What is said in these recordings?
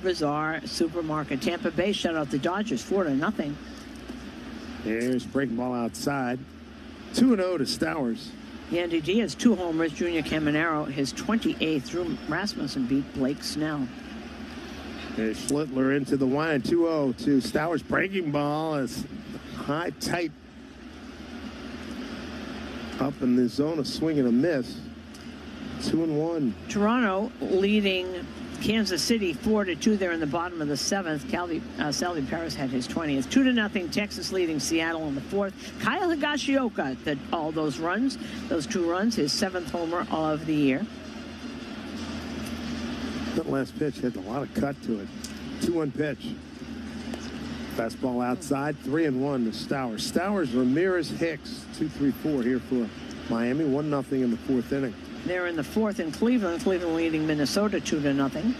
Bazaar Supermarket. Tampa Bay shut out the Dodgers 4-0. Here's breaking ball outside. 2-0 to Stowers. Yandy Diaz, 2 homers. Junior Caminero, his 28th. Drew Rasmussen beat Blake Snell. There's Schlittler into the line. 2-0 to Stowers. Breaking ball is high, tight. Up in the zone, a swing and a miss. 2-1. Toronto leading Kansas City 4-2 there in the bottom of the 7th. Salvi Perez had his 20th. 2-0. Texas leading Seattle in the 4th. Kyle Higashioka, all those 2 runs, his 7th homer of the year. That last pitch had a lot of cut to it. 2-1 pitch. Fastball outside. 3-1 to Stowers. Stowers, Ramirez, Hicks. 2-3-4 here for Miami. 1-0 in the 4th inning. They're in the 4th in Cleveland. Cleveland leading Minnesota 2-0.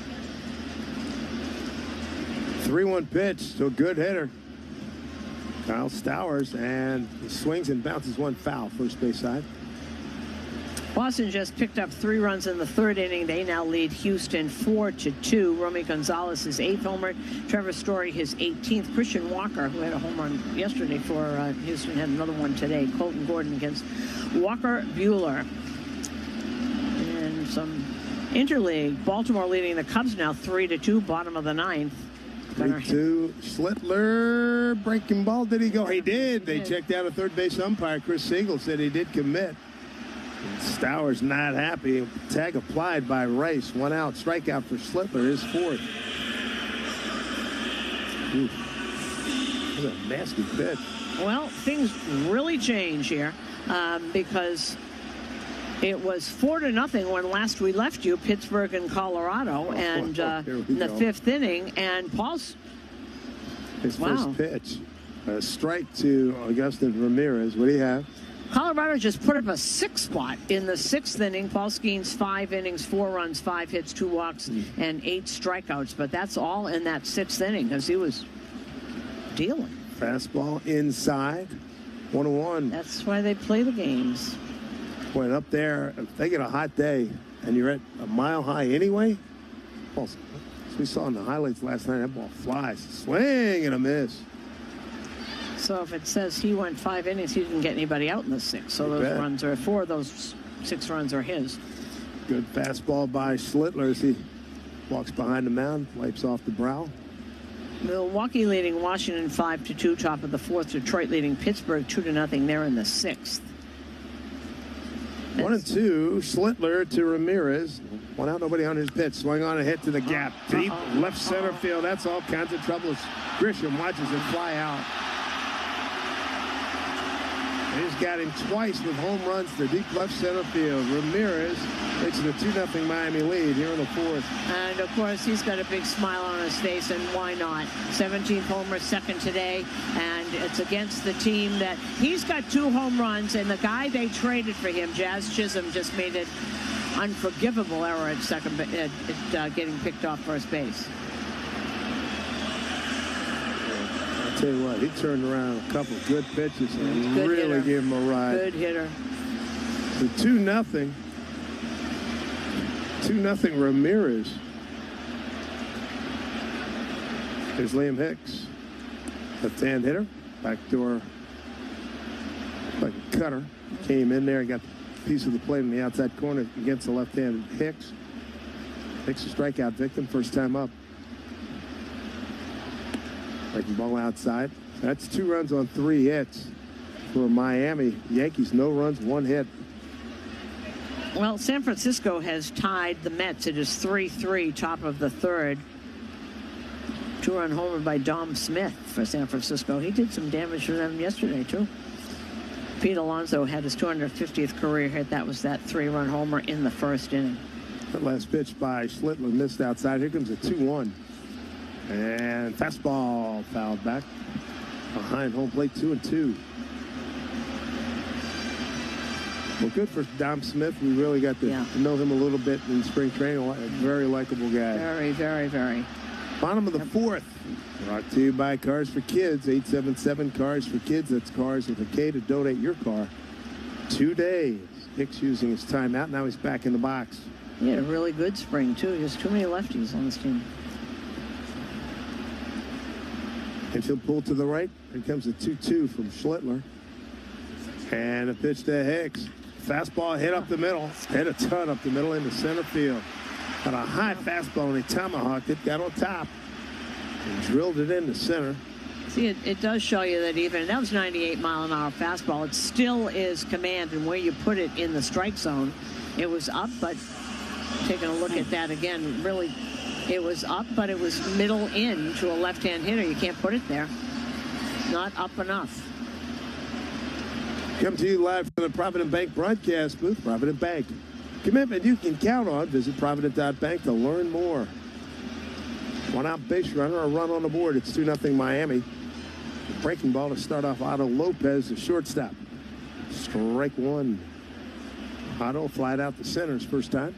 3-1 pitch to a good hitter. Kyle Stowers, and he swings and bounces one foul, first base side. Boston just picked up 3 runs in the 3rd inning. They now lead Houston 4-2. Romy Gonzalez, his 8th homer. Trevor Story, his 18th. Christian Walker, who had a home run yesterday for Houston, had another one today. Colton Gordon against Walker Buehler. And some interleague. Baltimore leading the Cubs now 3-2, bottom of the 9th. 3-2. Schlittler, breaking ball. Did he go? He did. They checked out a third base umpire. Chris Siegel said he did commit. Stowers not happy. Tag applied by Rice. 1 out. Strikeout for Schlittler. His 4th. That's a nasty pitch. Well, things really change here because it was 4-0 when last we left you, Pittsburgh and Colorado, and in the 5th inning. And Paul's his first pitch, a strike to Augustin Ramirez. What do you have? Colorado just put up a 6 spot in the 6th inning. Paul Skeens, 5 innings, 4 runs, 5 hits, 2 walks, and 8 strikeouts. But that's all in that 6th inning because he was dealing. Fastball inside, 1-1. That's why they play the games. Went up there, if they get a hot day and you're at a mile high anyway, as we saw in the highlights last night, that ball flies. Swing and a miss. So if it says he went 5 innings, he didn't get anybody out in the 6th. So those runs are 4 of those 6 runs are his. Good fastball by Schlittler as he walks behind the mound, wipes off the brow. Milwaukee leading Washington 5-2, top of the 4th. Detroit leading Pittsburgh 2-0. They're in the 6th. 1-2. Schlittler to Ramirez. 1 out, nobody on his pitch. Swing on a hit to the gap. Deep left center field. That's all kinds of trouble as Grisham watches it fly out. He's got him twice with home runs to deep left center field. Ramirez takes it a 2-0 Miami lead here in the 4th. And, of course, he's got a big smile on his face, and why not? 17th homer, 2nd today, and it's against the team that he's got 2 home runs, and the guy they traded for him, Jazz Chisholm, just made it unforgivable error at second, getting picked off first base. I'll tell you what, he turned around a couple of good pitches and really gave him a ride. Good hitter. The 2-0. 2-0 Ramirez. There's Liam Hicks. Left-hand hitter. Backdoor like a cutter. Came in there and got a piece of the plate in the outside corner against the left-handed Hicks. Hicks a strikeout victim, first time up. Breaking ball outside. That's 2 runs on 3 hits for Miami. Yankees, no runs, 1 hit. Well, San Francisco has tied the Mets. It is 3-3, top of the 3rd. 2-run homer by Dom Smith for San Francisco. He did some damage for them yesterday, too. Pete Alonso had his 250th career hit. That was that 3-run homer in the 1st inning. That last pitch by Schlittler missed outside. Here comes a 2-1. And fastball fouled back behind home plate, 2-2. Well, good for Dom Smith. We really got to know him a little bit in spring training. A very likable guy. Very, very, very. Bottom of the 4th. Brought to you by Cars for Kids. 877 Cars for Kids. That's Cars with a K to donate your car. 2 days. Hicks using his timeout. Now he's back in the box. He had a really good spring, too. There's too many lefties on this team. Infield pull to the right. Here comes a 2-2 from Schlittler. And a pitch to Hicks. Fastball hit up the middle. Hit a ton up the middle into center field. Got a high fastball and he tomahawked it. Got on top. And drilled it into center. See, it does show you that even, that was 98-mile-an-hour fastball. It still is command, and where you put it in the strike zone, it was up, but taking a look at that again, really, it was up, but it was middle in to a left-hand hitter. You can't put it there. Not up enough. Come to you live from the Provident Bank broadcast booth. Provident Bank. Commitment you can count on. Visit Provident.bank to learn more. One out base runner, a run on the board. It's 2-0 Miami. Breaking ball to start off Otto Lopez, the shortstop. Strike one. Otto flied out the center's first time.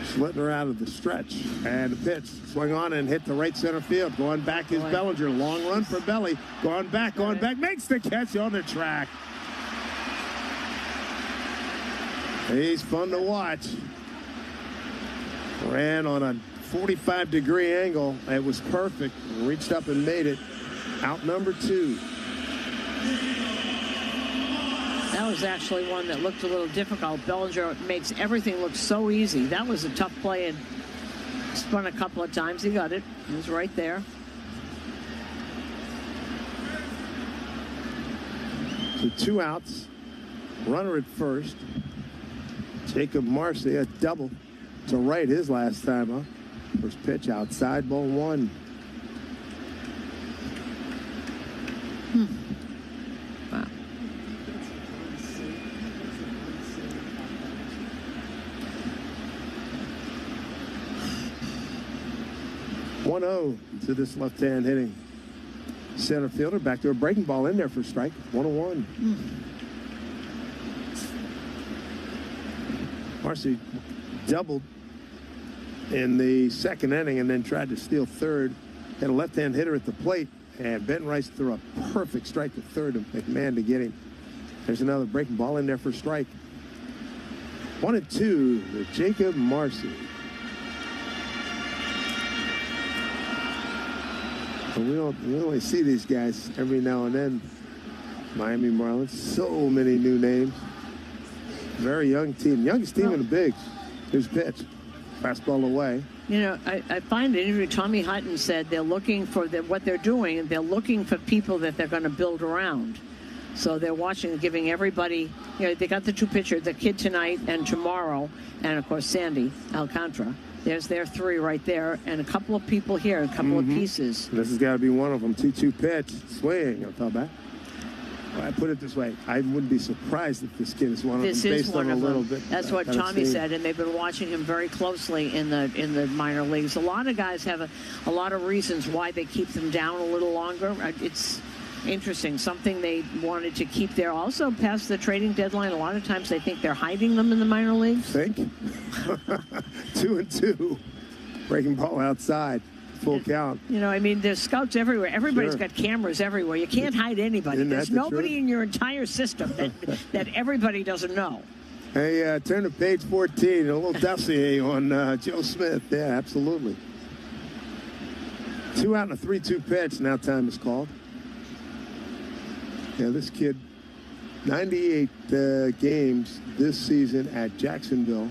Schlittler out of the stretch. And the pitch. Swing on and hit the right center field. Going back is Bellinger. Long run for Belly. Going back. Makes the catch on the track. He's fun to watch. Ran on a 45-degree angle. It was perfect. Reached up and made it. Out number 2. That was actually one that looked a little difficult. Bellinger makes everything look so easy. That was a tough play and spun a couple of times. He got it. He was right there. So 2 outs. Runner at first. Jacob Marcy, a double to right his last time, huh? First pitch outside, ball 1. Wow. (1-0) to this left-hand hitting center fielder. Back to a breaking ball in there for strike. 1-1. Marcy doubled in the second inning and then tried to steal third. Had a left-hand hitter at the plate, and Ben Rice threw a perfect strike to third of McMahon to get him. There's another breaking ball in there for strike. 1-2 to Jacob Marcy. And we only see these guys every now and then. Miami Marlins, so many new names. Very young team. Youngest team in the bigs. Here's pitch. Fastball away. You know, I find the interview, Tommy Hutton said they're looking for what they're doing. They're looking for people that they're going to build around. So they're watching, giving everybody, you know, they got the 2 pitchers, the kid tonight and tomorrow, and of course Sandy Alcantara. There's their 3 right there, and a couple of people here, a couple of pieces. This has got to be one of them. 2-2 pitch. Swing. I thought back. I put it this way. I wouldn't be surprised if this kid is one of them based on a little bit. That's what Tommy said, and they've been watching him very closely in the minor leagues. A lot of guys have a lot of reasons why they keep them down a little longer. It's interesting. Something they wanted to keep there. Also, past the trading deadline, a lot of times they think they're hiding them in the minor leagues. Think? 2-2. Breaking ball outside. Full count. You know, I mean, there's scouts everywhere. Everybody's got cameras everywhere. You can't hide anybody. There's nobody in your entire system that everybody doesn't know. Hey, turn to page 14. A little dossier on Joe Smith. Yeah, absolutely. 2 out and a 3-2 pitch. Now time is called. Yeah, this kid, 98 games this season at Jacksonville.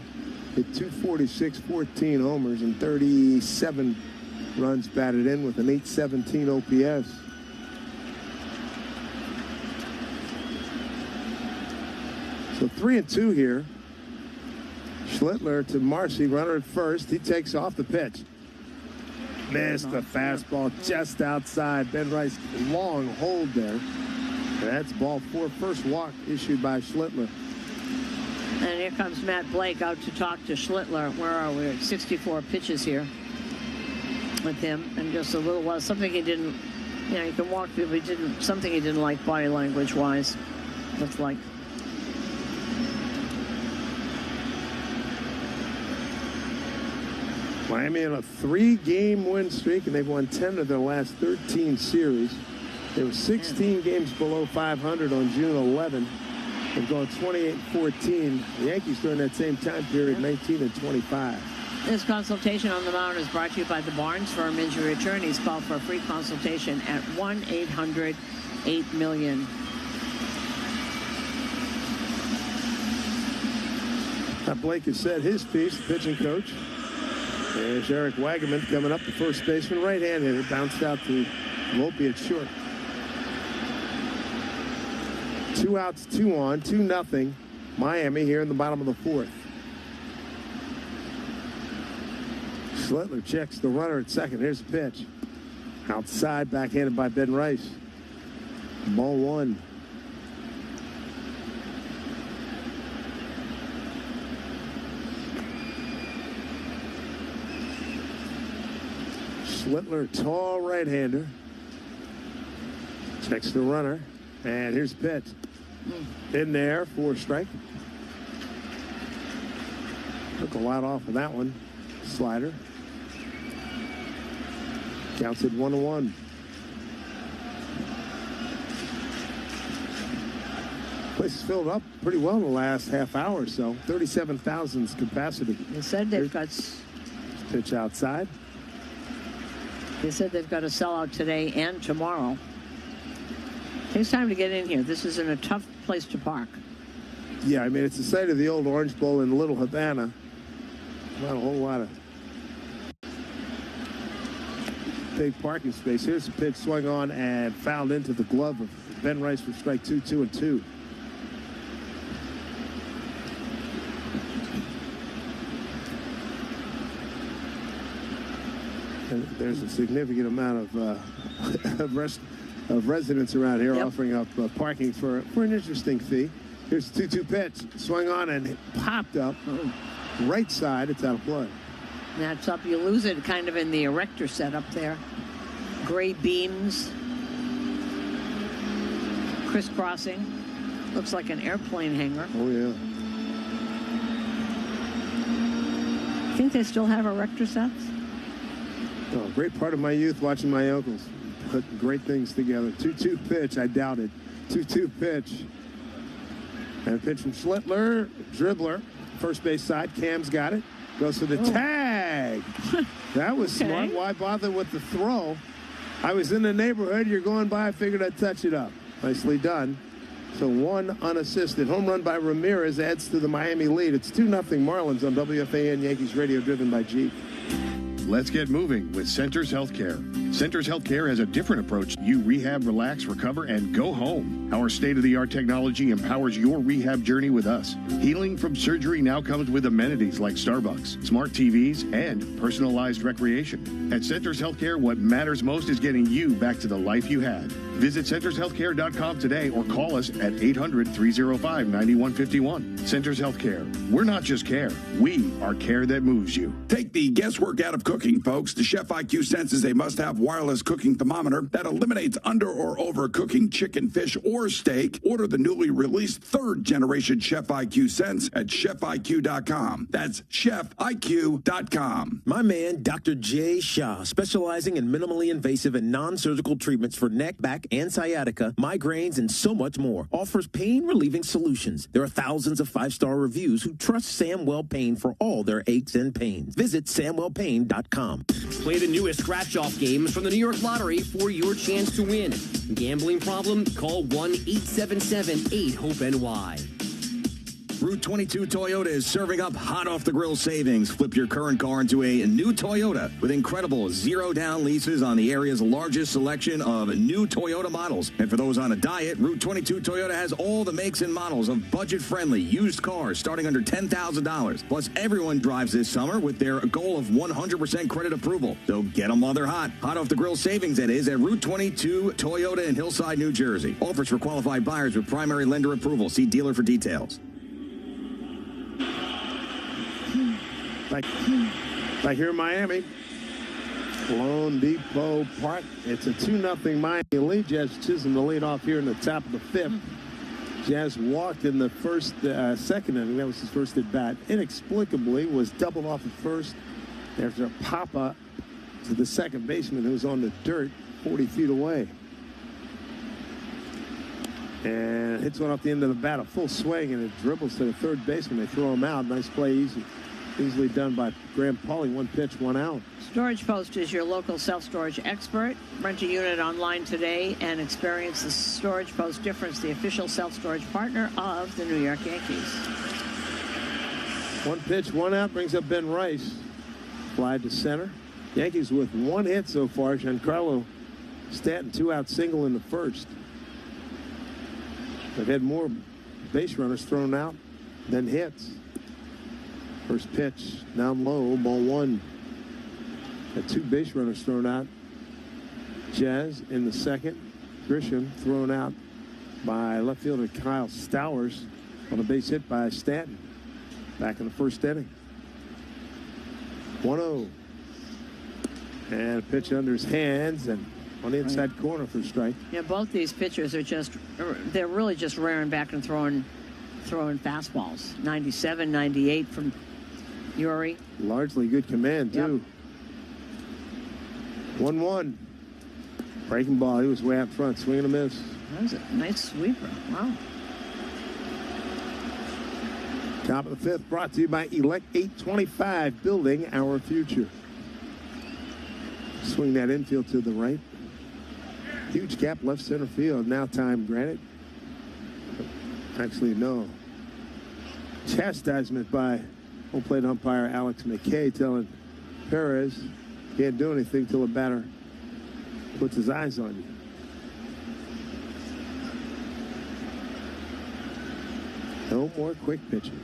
Hit 246, 14 homers, and 37 runs batted in with an 817 OPS. So 3-2 here. Schlittler to Marcy, runner at first. He takes off the pitch. Missed the fastball just outside. Ben Rice, long hold there. And that's ball 4. First walk issued by Schlittler. And here comes Matt Blake out to talk to Schlittler. Where are we? At 64 pitches here with him, and just a little while, something he didn't, you know, you can walk through, but something he didn't like body language wise. Looks like. Miami on a 3-game win streak, and they've won 10 of their last 13 series. They were 16 games below 500 on June 11. They've gone 28-14. The Yankees during that same time period, 19-25. This consultation on the mound is brought to you by the Barnes Firm Injury Attorneys. Call for a free consultation at 1-800-8-MILLION. Blake has said his piece, the pitching coach. There's Eric Wagaman coming up, the first baseman, right-hand hitter, bounced out to Volpe at short. 2 outs, 2 on, 2-0. Miami here in the bottom of the 4th. Schlittler checks the runner at second. Here's the pitch. Outside, backhanded by Ben Rice. Ball 1. Schlittler, tall right-hander. Checks the runner. And here's the pitch. In there for a strike. Took a lot off of that one. Slider. Counts it 1-1. Place is filled up pretty well in the last half hour or so. 37,000's capacity. They said they've got... Pitch outside. They said they've got a sellout today and tomorrow. Takes time to get in here. This isn't a tough place to park. Yeah, I mean, it's the site of the old Orange Bowl in Little Havana. Not a whole lot of big parking space. Here's the pitch, swung on and fouled into the glove of Ben Rice for strike 2, 2-2. And there's a significant amount of residents around here offering up parking for an interesting fee. Here's the 2-2 pitch, swung on and popped up. Right side, it's out of play. That's up. You lose it kind of in the erector setup there. Gray beams. Crisscrossing. Looks like an airplane hangar. Oh, yeah. Think they still have erector sets? Oh, great part of my youth watching my uncles put great things together. 2-2 pitch, I doubt it. 2-2 pitch. And a pitch from Schlittler, dribbler. First base side, Cam's got it. Goes for the tag. That was smart. Why bother with the throw? I was in the neighborhood. You're going by. I figured I'd touch it up. Nicely done. So 1 unassisted. Home run by Ramirez adds to the Miami lead. It's 2-0 Marlins on WFAN Yankees Radio, driven by Jeep. Let's get moving with Centers Healthcare. Centers Healthcare has a different approach. You rehab, relax, recover, and go home. Our state-of-the-art technology empowers your rehab journey with us. Healing from surgery now comes with amenities like Starbucks, smart TVs, and personalized recreation. At Centers Healthcare, what matters most is getting you back to the life you had. Visit centershealthcare.com today or call us at 800-305-9151. Centers Healthcare. We're not just care. We are care that moves you. Take the guesswork out of cooking, folks. The Chef IQ Sense is a must-have wireless cooking thermometer that eliminates under or overcooking chicken, fish, or steak. Order the newly released 3rd-generation Chef IQ Sense at chefiq.com. That's chefiq.com. My man, Dr. Jay Shah, specializing in minimally invasive and non-surgical treatments for neck, back, and sciatica, migraines, and so much more, offers pain-relieving solutions. There are thousands of 5-star reviews who trust Samwell Pain for all their aches and pains. Visit SamwellPain.com. Play the newest scratch-off games from the New York Lottery for your chance to win. Gambling problem? Call 1-877-8-HOPE-NY. Route 22 Toyota is serving up hot off the grill savings. Flip your current car into a new Toyota with incredible zero-down leases on the area's largest selection of new Toyota models. And for those on a diet, Route 22 Toyota has all the makes and models of budget-friendly used cars starting under $10,000. Plus, everyone drives this summer with their goal of 100% credit approval. So get them while they're hot. Hot off the grill savings, that is, at Route 22 Toyota in Hillside, New Jersey. Offers for qualified buyers with primary lender approval. See dealer for details. Like here in Miami, Lone Depot Park. It's a 2-0 Miami lead. Jazz Chisholm the lead off here in the top of the 5th. Jazz walked in the second inning. That was his first at bat. Inexplicably was doubled off at first after a pop-up to the second baseman who was on the dirt 40 feet away. And hits one off the end of the bat, a full swing, and it dribbles to the third baseman. They throw him out. Nice play, easily done by Graham Pauly. 1 pitch, 1 out. Storage Post is your local self-storage expert. Rent a unit online today and experience the Storage Post difference, the official self-storage partner of the New York Yankees. 1 pitch, 1 out, brings up Ben Rice. Fly to center. Yankees with 1 hit so far. Giancarlo Stanton 2-out single in the first. They've had more base runners thrown out than hits. First pitch down low, ball 1. Had 2 base runners thrown out. Jazz in the second. Grisham thrown out by left fielder Kyle Stowers on a base hit by Stanton back in the first inning. 1-0. And a pitch under his hands and on the inside corner for a strike. Yeah, both these pitchers are they're really just rearing back and throwing fastballs. 97, 98 from Yuri. Largely good command, too. Yep. 1-1. Breaking ball. He was way out front. Swing and a miss. That was a nice sweeper. Wow. Top of the 5th brought to you by Elect 825, building our future. Swing that infield to the right. Huge gap left center field. Now time granted. Actually, no. Chastisement by home plate umpire Alex McKay telling Perez can't do anything till the batter puts his eyes on you. No more quick pitching.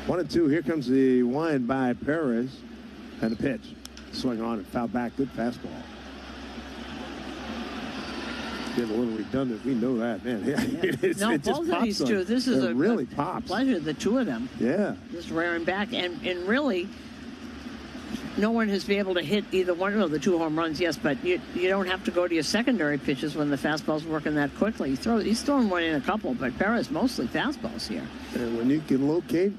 1-2. Here comes the wind by Perez. And a pitch. Swing on and foul back. Good fastball. Getting a little redundant. We know that, man. Yeah. It both of these two. This is a really pops. Pleasure. The two of them. Yeah. Just rearing back. And really, no one has been able to hit either one of the 2 home runs, yes, but you don't have to go to your secondary pitches when the fastball's working that quickly. He's throwing one in a couple, but Perez mostly fastballs here. And when you can locate,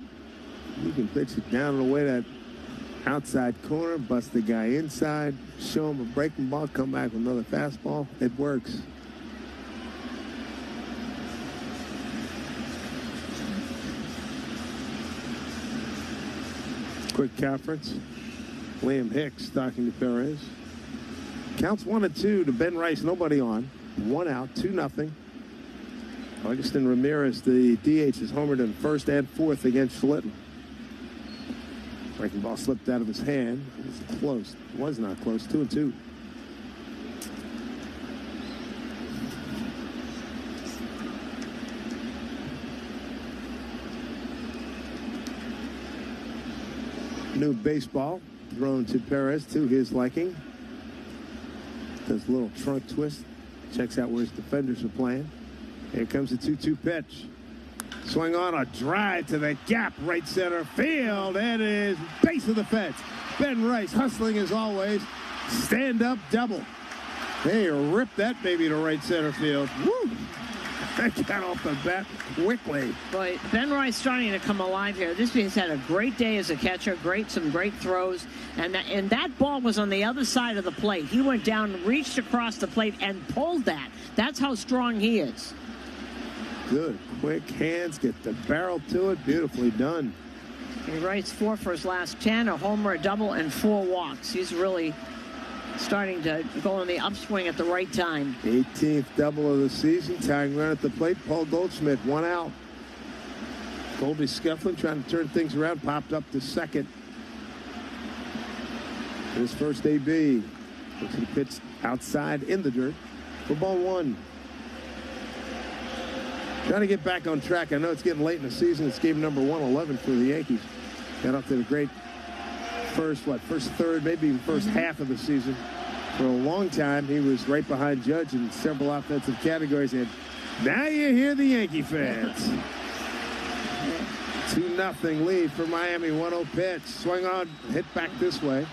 you can pitch it down and away that outside corner, bust the guy inside, show him a breaking ball, come back with another fastball. It works. Quick conference. Liam Hicks talking to Perez. Counts 1-2 to Ben Rice. Nobody on. 1 out. 2-0. Augustin Ramirez, the DH, is homered in first and fourth against Schlitton. Breaking ball slipped out of his hand. It was close. It was not close. 2-2. New baseball thrown to Perez to his liking. Does a little trunk twist. Checks out where his defenders are playing. Here comes the 2-2 pitch. Swing on a drive to the gap, right center field. It is base of the fence. Ben Rice hustling as always. Stand up double. They ripped that baby to right center field. Woo! That got off the bat quickly. Boy, Ben Rice starting to come alive here. This man's had a great day as a catcher. Some great throws. And that ball was on the other side of the plate. He went down, reached across the plate, and pulled that. That's how strong he is. Good, quick hands, get the barrel to it. Beautifully done. He writes 4 for his last 10, a homer, a double, and 4 walks. He's really starting to go on the upswing at the right time. 18th double of the season. Tying run at the plate. Paul Goldschmidt, 1 out. Colby Scufflin trying to turn things around. Popped up to second. His first AB. Looks like he pitched outside in the dirt for ball 1. Trying to get back on track. I know it's getting late in the season. It's game number 111 for the Yankees. Got up to the great first third, maybe even first half of the season. For a long time, he was right behind Judge in several offensive categories. And now you hear the Yankee fans. 2-0 lead for Miami. 1-0 pitch. Swing on, hit back this way.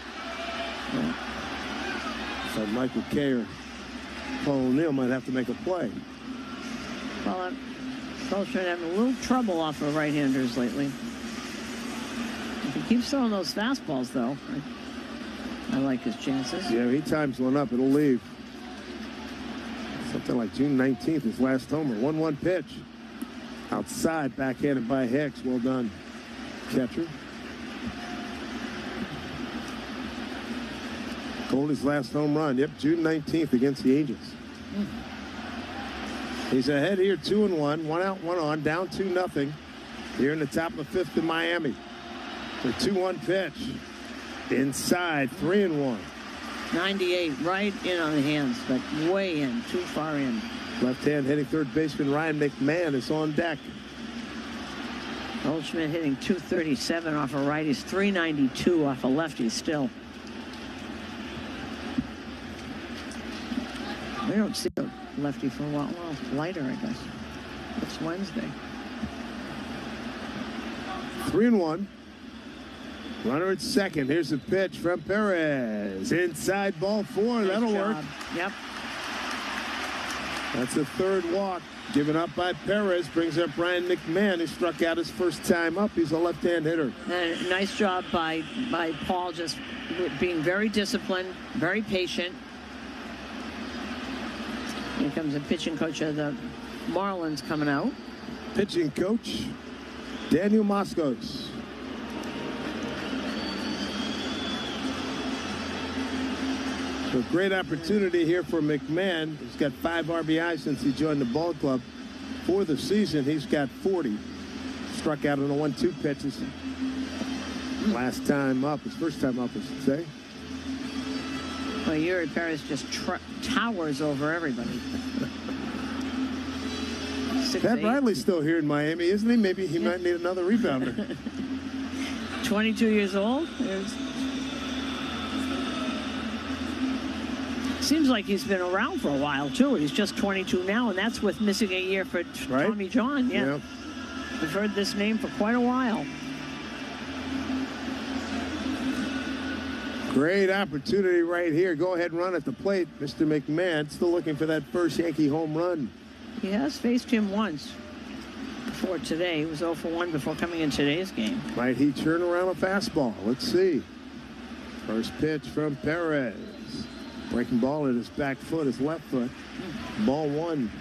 So Michael Kay or Paul O'Neill might have to make a play. Well, Goldschmidt having a little trouble off of right-handers lately. If he keeps throwing those fastballs, though. I like his chances. Yeah, he times one up. It'll leave. Something like June 19th, his last homer. 1-1 pitch. Outside, backhanded by Hicks. Well done, catcher. Goldie's last home run. Yep, June 19th against the Angels. He's ahead here, 2-1. 1 out, 1 on. Down 2-0. Here in the top of the fifth in Miami. The 2-1 pitch. Inside, 3-1. 98, right in on the hands, but way in, too far in. Left-hand hitting third baseman Ryan McMahon is on deck. Goldschmidt hitting 237 off a righties, 392 off a lefty still. We don't see a lefty for a while. Well, lighter, I guess. It's Wednesday. 3-1. Runner at second. Here's the pitch from Perez. Inside, ball 4. That'll work. Yep. That's the third walk given up by Perez. Brings up Ryan McMahon, who struck out his first time up. He's a left-hand hitter. And nice job by Paul, just being very disciplined, very patient. Here comes the pitching coach of the Marlins coming out. Pitching coach, Daniel Moskos. So great opportunity here for McMahon. He's got 5 RBI since he joined the ball club. For the season, he's got 40. Struck out on the 1-2 pitches. Last time up, his first time up, I should say. Well, Yuri Perez just towers over everybody. Pat Riley's still here in Miami, isn't he? Maybe he might need another rebounder. 22 years old. Seems like he's been around for a while, too. He's just 22 now, and that's with missing a year for Tommy John. Yeah. Yep. We've heard this name for quite a while. Great opportunity right here. Go ahead and run at the plate. Mr. McMahon still looking for that first Yankee home run. He has faced him once before today. He was 0 for 1 before coming in today's game. Might he turn around a fastball? Let's see. First pitch from Perez. Breaking ball at his back foot, his left foot. Ball 1.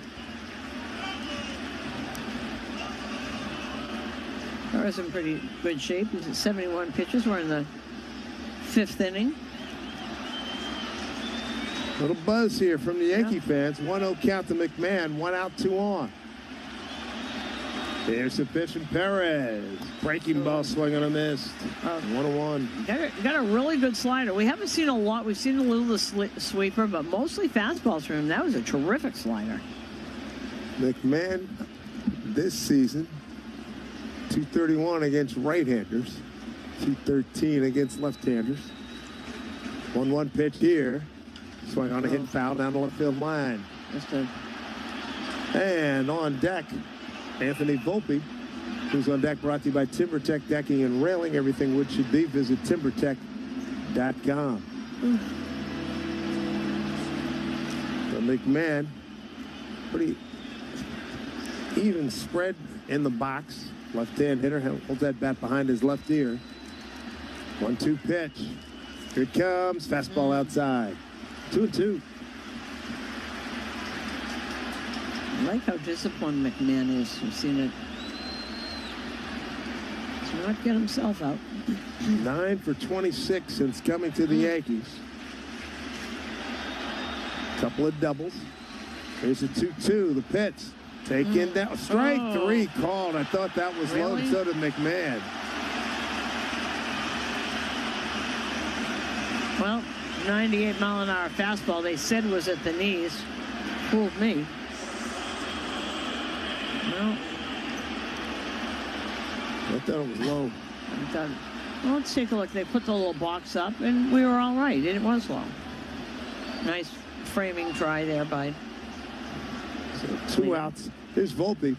Perez in pretty good shape. He's at 71 pitches. We're in the 5th inning. Little buzz here from the Yankee fans. 1-0 count to McMahon. 1 out, 2 on. Here's the pitch from Perez. Breaking ball swing on a miss. 1-1. Got a really good slider. We haven't seen a lot. We've seen a little sweeper, but mostly fastballs from him. That was a terrific slider. McMahon this season, 231 against right-handers, 213 against left-handers. 1-1 pitch here. Swing on a hit foul down the left field line. And on deck, Anthony Volpe, who's on deck, brought to you by TimberTech Decking and Railing. Everything wood should be. Visit TimberTech.com. So McMahon, pretty even spread in the box. Left-hand hitter holds that bat behind his left ear. 1-2 pitch. Here it comes. Fastball outside. 2-2. I like how disciplined McMahon is. You've seen it. Does not get himself out. 9 for 26 since coming to the Yankees. Couple of doubles. Here's a 2-2. The pitch. Taken down. Strike 3 called. I thought that was low. And so did McMahon. Well, 98-mile-an-hour fastball they said was at the knees. Fooled me. No. I thought it was low. Well, let's take a look. They put the little box up, and we were all right. It was low. Nice framing try there by... So 2 outs. Here's Volpe.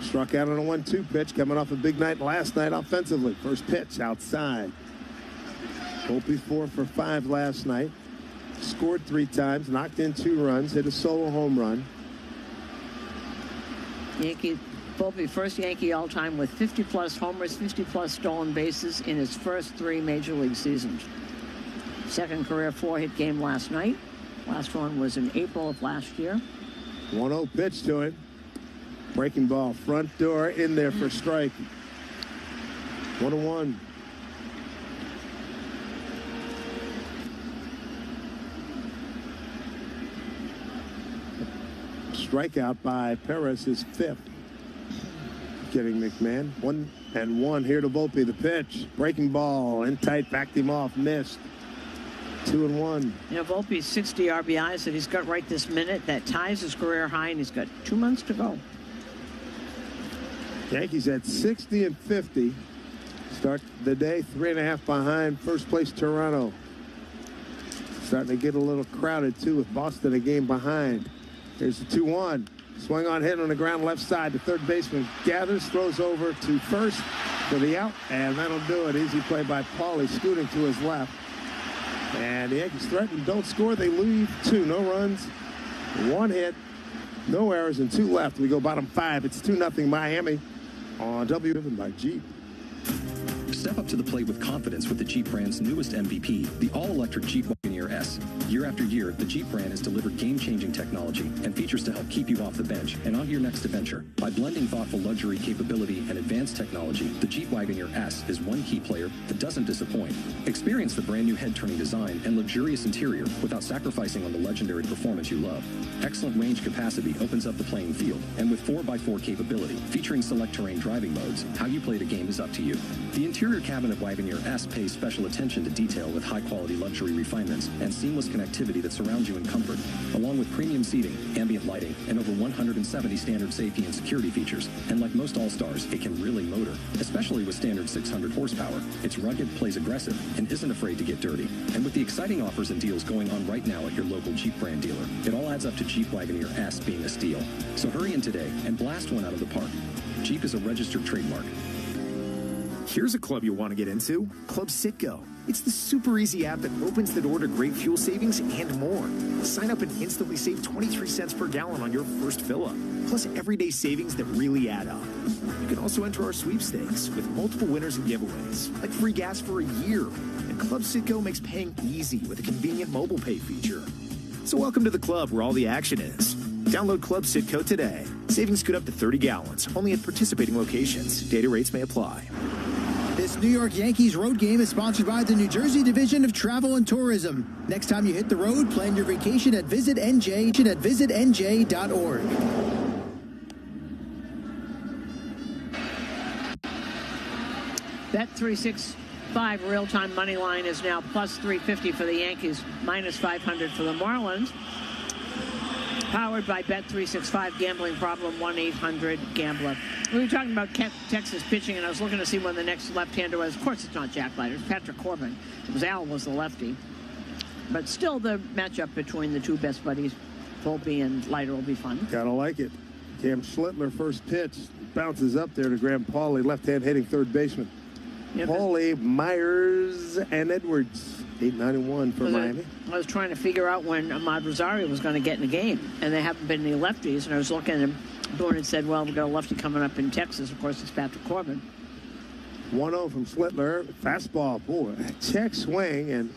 Struck out on a 1-2 pitch, coming off a big night last night offensively. First pitch outside. Volpe 4 for 5 last night. Scored 3 times, knocked in 2 runs, hit a solo home run. Volpe, first Yankee all-time with 50-plus homers, 50-plus stolen bases in his first 3 major league seasons. Second career 4-hit game last night. Last one was in April of last year. 1-0 pitch to him. Breaking ball, front door in there for strike. 1-1. Strikeout by Perez, his 5th. Getting McMahon. 1-1 here to Volpe. The pitch. Breaking ball in tight, backed him off, missed. 2-1. You know, Volpe's 60 RBIs that he's got right this minute. That ties his career high, and he's got 2 months to go. Yankees at 60 and 50. Start the day 3.5 behind first place Toronto. Starting to get a little crowded, too, with Boston a game behind. Here's the 2-1. Swing on hit on the ground left side. The third baseman gathers, throws over to first for the out, and that'll do it. Easy play by Paulie, scooting to his left. And the Yankees threaten, don't score. They leave 2. No runs, 1 hit, no errors, and 2 left. We go bottom 5. It's 2-0 Miami on W. Driven by Jeep. Step up to the plate with confidence with the Jeep brand's newest MVP, the all-electric Jeep Wagoneer S. Year after year, the Jeep brand has delivered game-changing technology and features to help keep you off the bench and on to your next adventure. By blending thoughtful luxury capability and advanced technology, the Jeep Wagoneer S is one key player that doesn't disappoint. Experience the brand new head-turning design and luxurious interior without sacrificing on the legendary performance you love. Excellent range capacity opens up the playing field, and with 4x4 capability, featuring select terrain driving modes, how you play the game is up to you. The interior cabin of Wagoneer S pays special attention to detail with high-quality luxury refinements and seamless connectivity that surrounds you in comfort, along with premium seating, ambient lighting, and over 170 standard safety and security features. And like most All-Stars, it can really motor, especially with standard 600 horsepower. It's rugged, plays aggressive, and isn't afraid to get dirty. And with the exciting offers and deals going on right now at your local Jeep brand dealer, it all adds up to Jeep Wagoneer S being a steal. So hurry in today and blast one out of the park. Jeep is a registered trademark. Here's a club you'll want to get into, Club Citgo. It's the super easy app that opens the door to great fuel savings and more. Sign up and instantly save 23 cents per gallon on your first fill-up, plus everyday savings that really add up. You can also enter our sweepstakes with multiple winners and giveaways, like free gas for a year. And Club Citgo makes paying easy with a convenient mobile pay feature. So welcome to the club where all the action is. Download Club Citgo today. Savings could up to 30 gallons, only at participating locations. Data rates may apply. This New York Yankees road game is sponsored by the New Jersey Division of Travel and Tourism. Next time you hit the road, plan your vacation at visitnj.org. Bet365 real-time money line is now plus 350 for the Yankees, minus 500 for the Marlins. Powered by Bet365, gambling problem, 1-800-GAMBLER. We were talking about Texas pitching, and I was looking to see when the next left-hander was. Of course, it's not Jack Leiter. It's Patrick Corbin. Al was the lefty. But still, the matchup between the two best buddies, Volpe and Leiter, will be fun. Gotta like it. Cam Schlittler, first pitch, bounces up there to Graham Paulie, left-hand hitting third baseman. Yep. Paulie, Myers, and Edwards. 8-9-1 for Miami. I was trying to figure out when Ahmad Rosario was going to get in the game, and there haven't been any lefties. And I was looking, and Bourne had said, well, we've got a lefty coming up in Texas. Of course, it's Patrick Corbin. 1-0 from Schlittler. Fastball, boy, check swing, and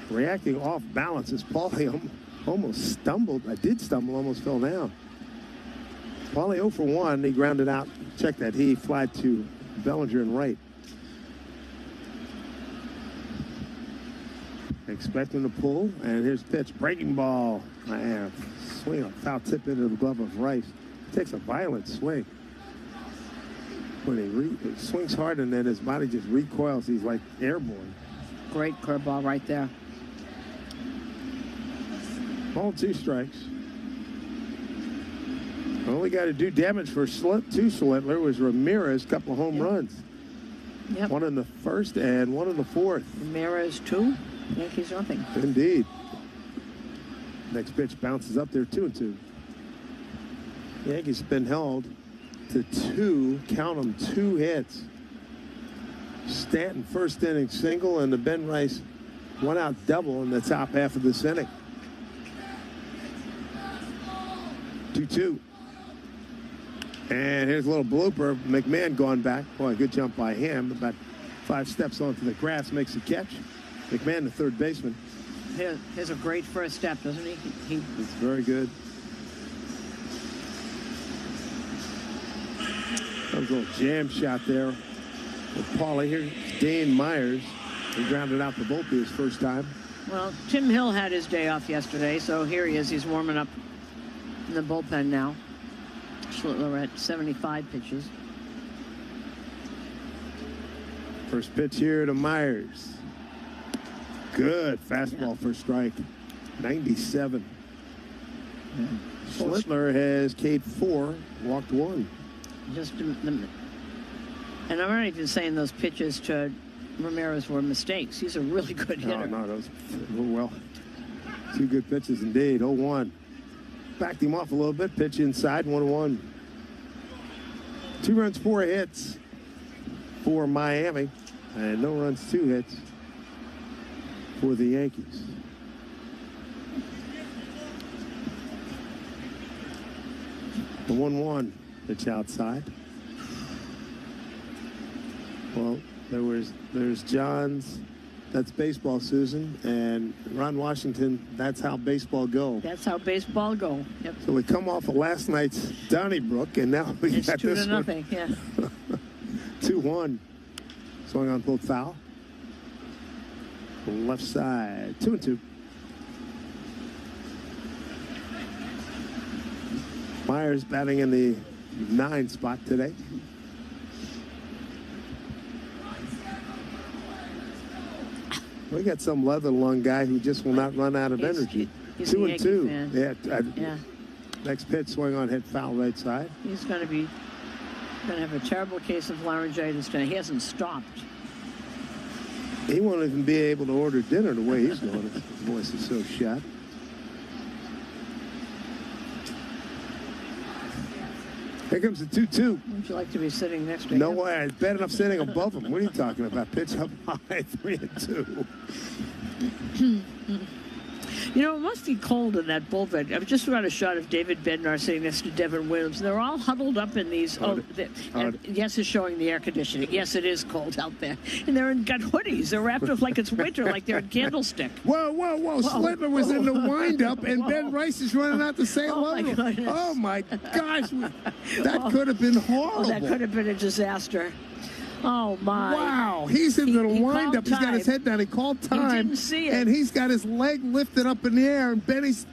reacting off balance as Paulie almost stumbled. Almost fell down. Paulie 0 for 1. He grounded out. Check that. He flied to Bellinger and right. Expecting to pull, and here's pitch. Breaking ball. Man, swing a foul tip into the glove of Rice. Takes a violent swing. When he swings hard, and then his body just recoils. He's like airborne. Great curveball right there. Ball, 2 strikes. Only got to do damage for Schlittler was Ramirez. Couple of home runs. Yep. One in the first and one in the fourth. Ramirez 2. Yankees nothing. Indeed. Next pitch bounces up there, 2-2. Yankees been held to 2, count them, 2 hits. Stanton first inning single, and the Ben Rice 1-out double in the top half of this inning. 2-2. And here's a little blooper. McMahon going back. Boy, good jump by him. About 5 steps onto the grass, makes a catch. McMahon, the third baseman. He has a great first step, doesn't he? It's very good. That was a little jam shot there with Paulie. Here's Dane Myers. He grounded out the Volpe his first time. Well, Tim Hill had his day off yesterday, so here he is. He's warming up in the bullpen now. Schlittler at 75 pitches. First pitch here to Myers. Good fastball for strike. 97. Yeah. Schlittler has K'd 4, walked 1. And I'm not even saying those pitches to Ramirez were mistakes. He's a really good hitter. No, those well. 2 good pitches indeed. 0-1. Backed him off a little bit. Pitch inside. 1-1. 2 runs, 4 hits for Miami, and no runs, 2 hits for the Yankees. The 1-1 pitch outside. Well, there's John's. That's baseball, Susan, and Ron Washington. That's how baseball go. That's how baseball go. Yep. So we come off of last night's Donnybrook, and now we got this 2-0. Yeah. 2-1. Swung on both foul. Left side, 2-2. Myers batting in the 9 spot today. We got some leather lung guy who just will not run out of energy. He's 2-2. Fan. Yeah. Next pitch, swing on, hit foul right side. He's going to have a terrible case of laryngitis today. He hasn't stopped. He won't even be able to order dinner the way he's going. His voice is so shot. Here comes the 2-2. Would you like to be sitting next to him? No way. It's bad enough sitting above him. What are you talking about? Pitch up high, 3-2. You know, it must be cold in that bullpen. I've just got a shot of David Bednar sitting next to Devin Williams. They're all huddled up in these. Yes, it's showing the air conditioning. Yes, it is cold out there. And they're got hoodies. They're wrapped up like it's winter, like they're in Candlestick. Whoa. Schlittler was in the windup, and Ben Rice is running out the same level. Oh, my gosh. That could have been horrible. That could have been a disaster. Oh, my. Wow. He's in the windup. He's got his head down. He called time. He didn't see it. And he's got his leg lifted up in the air, and Benny's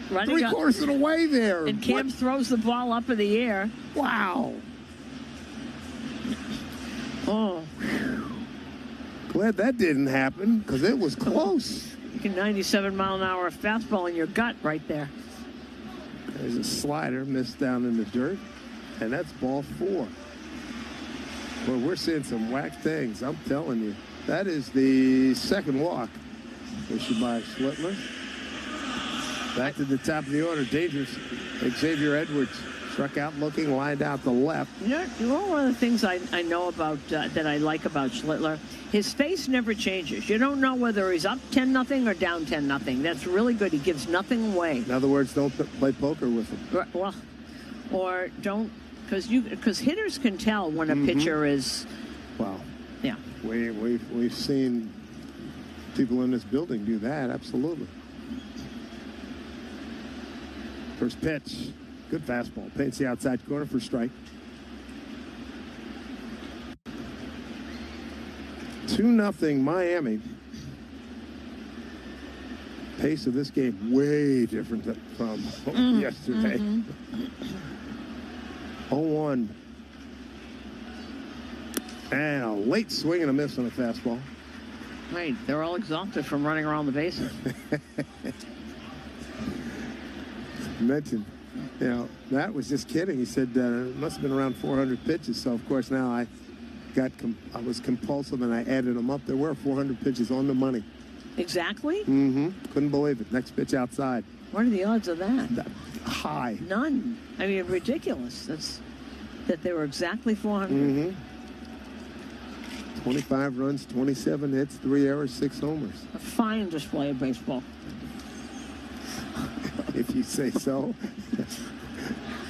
three-quarters of the way there. And Cam throws the ball up in the air. Wow. Oh. Glad that didn't happen, because it was close. 97-mile-an-hour fastball in your gut right there. There's a slider missed down in the dirt, and that's ball 4. Well, we're seeing some whack things, I'm telling you. That is the second walk issued by Schlittler. Back to the top of the order, dangerous. Xavier Edwards struck out looking, lined out the left. You know one of the things I know about, that I like about Schlittler? His face never changes. You don't know whether he's up 10-0 or down 10-0. That's really good. He gives nothing away. In other words, don't play poker with him. Well, or don't. Because hitters can tell when a pitcher is. Wow. Yeah. We've seen people in this building do that. Absolutely. First pitch, good fastball. Paints the outside corner for strike. 2-0 Miami. Pace of this game way different from yesterday. 0-1. And a late swing and a miss on a fastball. Right. They're all exhausted from running around the bases. Mentioned, that was just kidding. He said it must have been around 400 pitches. So, of course, now I was compulsive and I added them up. There were 400 pitches on the money. Exactly? Couldn't believe it. Next pitch outside. What are the odds of that? High. None. I mean, ridiculous. That they were exactly 400. 25 runs, 27 hits, 3 errors, 6 homers. A fine display of baseball. If you say so.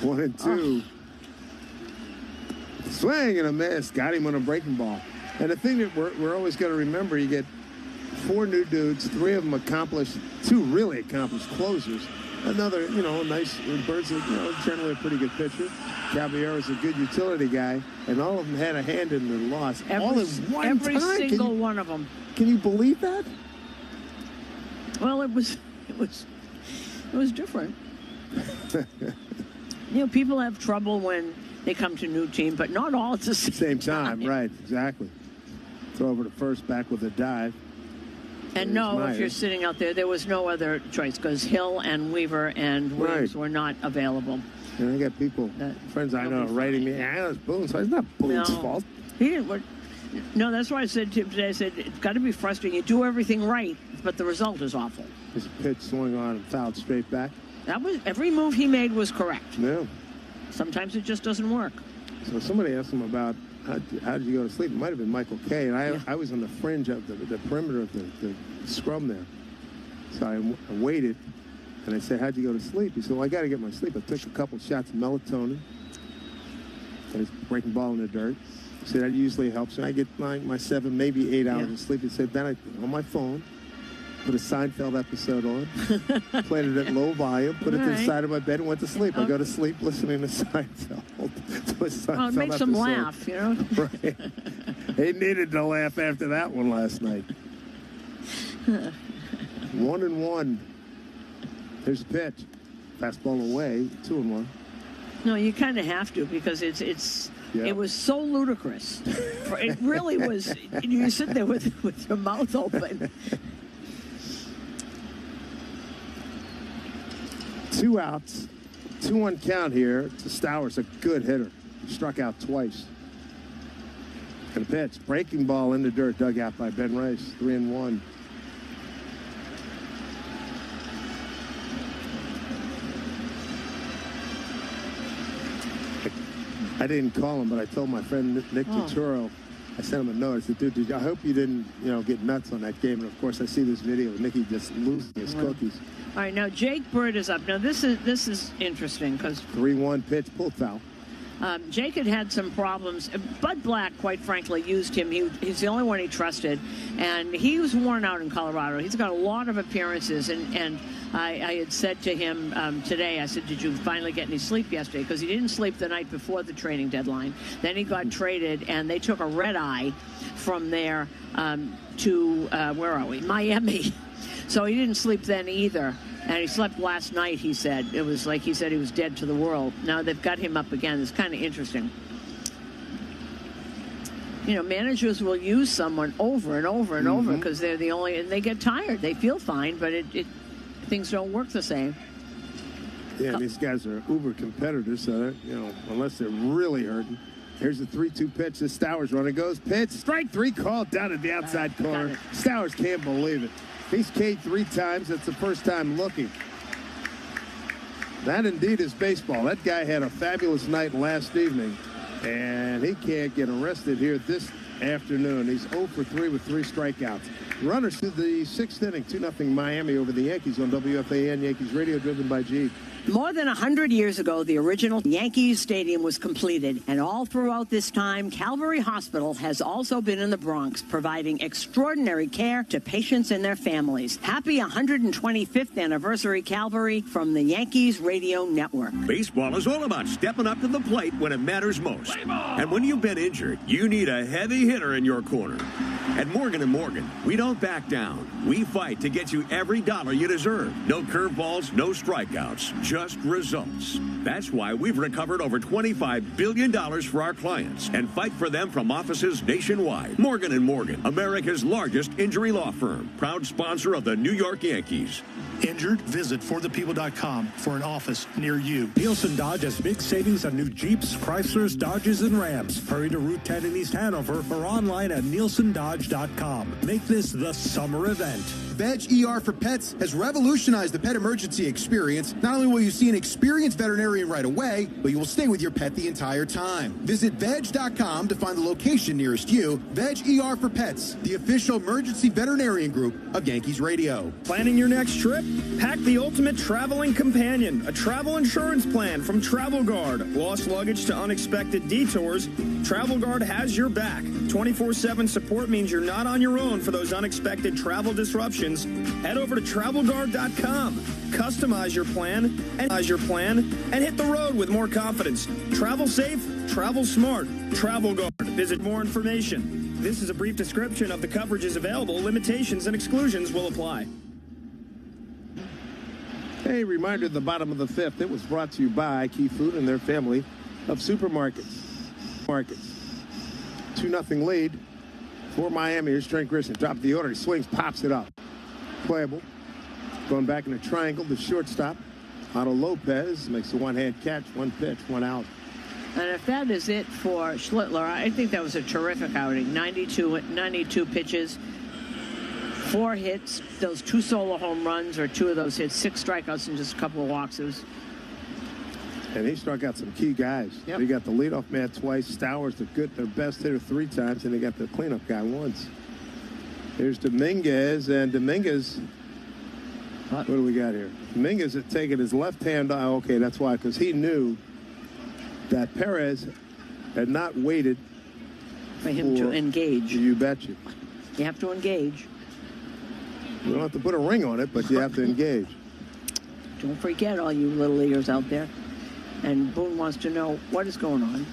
1-2. Swing and a miss. Got him on a breaking ball. And the thing that we're always going to remember, you get 4 new dudes, 3 of them accomplished, 2 really accomplished closers. Another, nice, Bird's, generally a pretty good pitcher. Caballero's a good utility guy, and all of them had a hand in the loss. All in one every time. single one of them. Can you believe that? Well, it was different. People have trouble when they come to a new team, but not all at the same time. Right, exactly. Throw over to first, back with a dive. And if you're sitting out there was no other choice because Hill and Weaver and Williams were not available. And I got people, friends I know, writing me, it was Boone's fault. It's not Boone's fault. He didn't. No, that's why I said to him today, I said, it's got to be frustrating. You do everything right, but the result is awful. His pitch swung on and fouled straight back. Every move he made was correct. Yeah. Sometimes it just doesn't work. So somebody asked him about how did you go to sleep? It might have been Michael Kay, and I was on the fringe of the perimeter of the scrum there. So I waited, and I said, how'd you go to sleep? He said, well, I got to get my sleep. I took a couple shots of melatonin. I was breaking ball in the dirt. He said, that usually helps. And I get my 7, maybe 8 hours of sleep. He said, then on my phone, put a Seinfeld episode on, played it at low volume, put it to the side of my bed, and went to sleep. I go to sleep listening to Seinfeld. Well, it makes them laugh, Right. They needed to laugh after that one last night. 1-1. Here's the pitch. Fastball away, 2-1. No, you kind of have to because it was so ludicrous. It really was. You sit there with your mouth open. 2 outs, 2-1 count here to Stowers, a good hitter. Struck out twice. And a pitch, breaking ball in the dirt, dug out by Ben Rice, 3-1. I didn't call him, but I told my friend Nick Turturro, I sent him a note. I said, dude, I hope you didn't, get nuts on that game. And of course, I see this video of Nicky just losing his cookies. All right, now Jake Bird is up. Now this is interesting because 3-1 pitch, pulled foul. Jake had some problems. Bud Black, quite frankly, used him. He's the only one he trusted, and he was worn out in Colorado. He's got a lot of appearances, and I had said to him today, I said, did you finally get any sleep yesterday? Because he didn't sleep the night before the trading deadline. Then he got traded, and they took a red eye from there to, where are we? Miami. So he didn't sleep then either. And he slept last night, he said. It was like he said he was dead to the world. Now they've got him up again. It's kind of interesting. Managers will use someone over and over and over because they're the only, and they get tired. They feel fine, but things don't work the same. Yeah, these guys are uber competitors, so unless they're really hurting. Here's the 3-2 pitch. The Stowers runner goes. Pitch. Strike 3 called down at the outside corner. Stowers can't believe it. He's K'd 3 times. That's the first time looking. That indeed is baseball. That guy had a fabulous night last evening, and he can't get arrested here this afternoon. He's 0 for 3 with 3 strikeouts. Runners to the 6th inning, 2-0 Miami over the Yankees on WFAN Yankees Radio, driven by G. More than 100 years ago, the original Yankees Stadium was completed, and all throughout this time, Calvary Hospital has also been in the Bronx, providing extraordinary care to patients and their families. Happy 125th anniversary, Calvary, from the Yankees Radio Network. Baseball is all about stepping up to the plate when it matters most. And when you've been injured, you need a heavy hitter in your corner. At Morgan & Morgan, we don't back down. We fight to get you every dollar you deserve. No curveballs, no strikeouts, just results. That's why we've recovered over $25 billion for our clients and fight for them from offices nationwide. Morgan & Morgan, America's largest injury law firm, proud sponsor of the New York Yankees. Injured? Visit forthepeople.com for an office near you. Nielsen Dodge has big savings on new Jeeps, Chryslers, Dodges, and Rams. Hurry to Route 10 in East Hanover or online at nielsendodge.com. Make this the summer event. Veg ER for Pets has revolutionized the pet emergency experience. Not only will you see an experienced veterinarian right away, but you will stay with your pet the entire time. Visit veg.com to find the location nearest you. Veg ER for Pets, the official emergency veterinarian group of Yankees Radio. Planning your next trip? Pack the ultimate traveling companion, a travel insurance plan from Travel Guard. Lost luggage to unexpected detours, Travel Guard has your back. 24/7 support means you're not on your own for those unexpected travel disruptions. Head over to travelguard.com. Customize your plan and hit the road with more confidence. Travel safe, travel smart. Travel Guard. Visit more information. This is a brief description of the coverages available. Limitations and exclusions will apply. A reminder at the bottom of the fifth. It was brought to you by Key Food and their family of supermarkets. 2-0 lead for Miami. Here's Trent Grisham. Drop the order. He swings, pops it up. Playable. Going back in a triangle. The shortstop, Otto Lopez, makes a one-hand catch. One pitch, one out. And if that is it for Schlittler, I think that was a terrific outing. 92 pitches, 4 hits, those 2 solo home runs, or 2 of those hits, 6 strikeouts and just a couple of walks. It was... And he struck out some key guys. Yep. They got the leadoff man twice. Stowers, their best hitter 3 times, and they got the cleanup guy once. Here's Dominguez, and Dominguez, what do we got here? Dominguez had taken his left hand. Oh, okay, that's why, because he knew that Perez had not waited for him to engage. You betcha. You have to engage. You don't have to put a ring on it, but you have to engage. Don't forget, all you little leaguers out there. And Boone wants to know what is going on.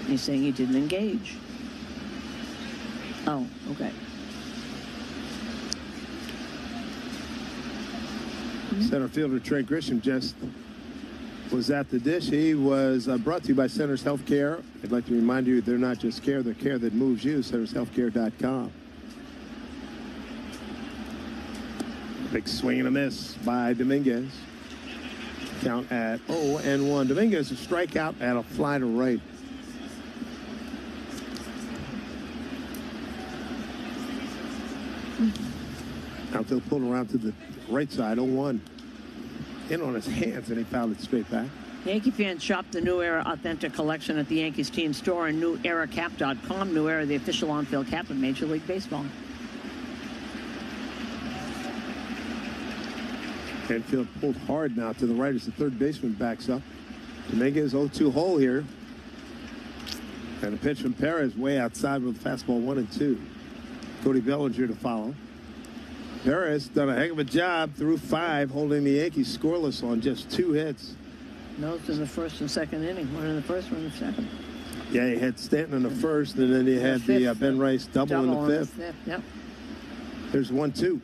He's saying he didn't engage. Oh, okay. Center fielder Trent Grisham just was at the dish. He was brought to you by Centers Healthcare. I'd like to remind you, they're not just care, they're care that moves you. CentersHealthcare.com. Big swing and a miss by Dominguez. Count at 0-1. Dominguez a strikeout and a fly to right. Outfield pulled around to the right side, 0-1. In on his hands, and he fouled it straight back. Yankee fans shop the New Era Authentic Collection at the Yankees team store and NewEraCap.com. New Era, the official on-field cap of Major League Baseball. Infield pulled hard now to the right as the third baseman backs up. Dominguez 0-2 hole here. And a pitch from Perez way outside with fastball 1-2. Cody Bellinger to follow. Perez done a heck of a job through 5, holding the Yankees scoreless on just 2 hits. No, in the first and second inning. One in the first, one in the second. Yeah, you had Stanton in the first, and then you had the Ben Rice double in the fifth. Yep. There's 1-2.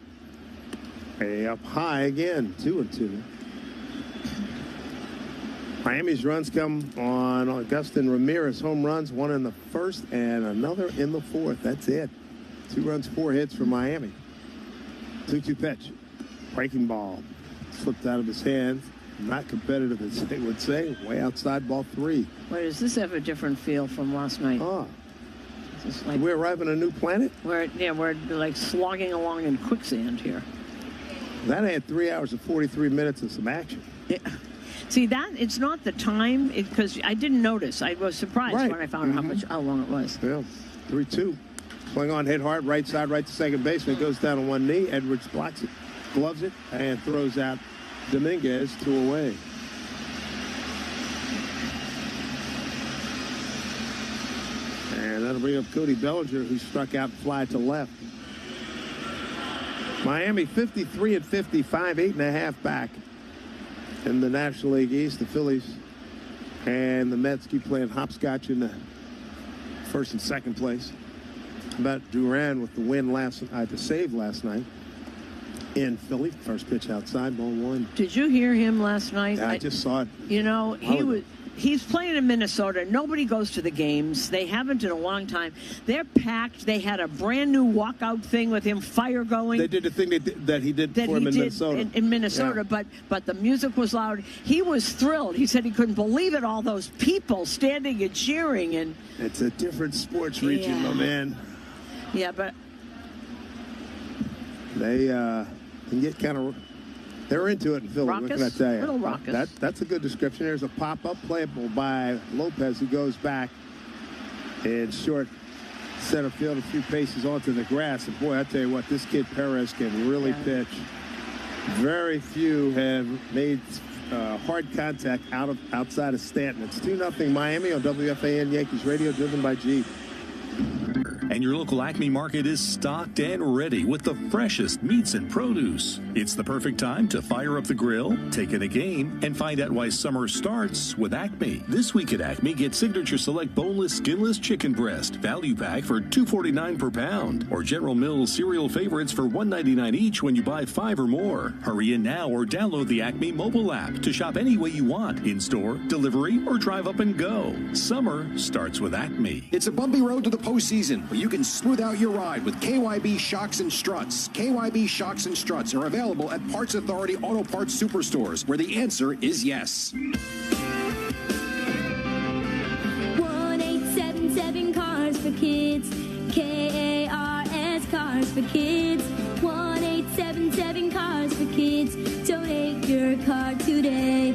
Way up high again, 2-2. Miami's runs come on Augustin Ramirez. Home runs, 1 in the first and another in the fourth. That's it. 2 runs, 4 hits for Miami. 2-2 pitch. Breaking ball. Slipped out of his hands. Not competitive, as they would say. Way outside, ball 3. Wait, does this have a different feel from last night? Oh. Like, we arrive on a new planet? We're like slogging along in quicksand here. That had 3 hours and 43 minutes of some action. Yeah. See, that it's not the time, because I didn't notice. I was surprised when I found out how long it was. Yeah, 3-2. Swing on, hit hard, right side, right to second baseman. Goes down on one knee. Edwards blocks it, gloves it, and throws out Dominguez 2 away. And that'll bring up Cody Bellinger, who struck out fly to left. Miami 53-55, 8.5 back in the National League East. The Phillies and the Mets keep playing hopscotch in the first and second place. How about Duran with the win the save last night in Philly. First pitch outside, ball 1. Did you hear him last night? Yeah, I just saw it. You know, he's playing in Minnesota. Nobody goes to the games. They haven't in a long time. They're packed. They had a brand new walkout thing with him, fire going. They did the thing that he did for him in Minnesota. In Minnesota, yeah. But the music was loud. He was thrilled. He said he couldn't believe it, all those people standing and cheering. And it's a different sports region, my man. Yeah, but They can get kind of. They're into it in Philly. Raucous? What can I tell you? Little raucous. That's a good description. There's a pop-up playable by Lopez, who goes back in short center field a few paces onto the grass. And boy, I tell you what, this kid Perez can really pitch. Very few have made hard contact outside of Stanton. It's 2-0 Miami on WFAN Yankees Radio, driven by Jeep. And your local Acme market is stocked and ready with the freshest meats and produce. It's the perfect time to fire up the grill, take in a game, and find out why summer starts with Acme. This week at Acme, get Signature Select Boneless Skinless Chicken Breast, value pack for $2.49 per pound, or General Mills cereal favorites for $1.99 each when you buy 5 or more. Hurry in now or download the Acme mobile app to shop any way you want, in-store, delivery, or drive up and go. Summer starts with Acme. It's a bumpy road to the postseason, but you can smooth out your ride with KYB Shocks and Struts. KYB Shocks and Struts are available at Parts Authority Auto Parts Superstores, where the answer is yes. 1-877 Cars for Kids. KARS Cars for Kids. 1-877 Cars for Kids. Donate your car today.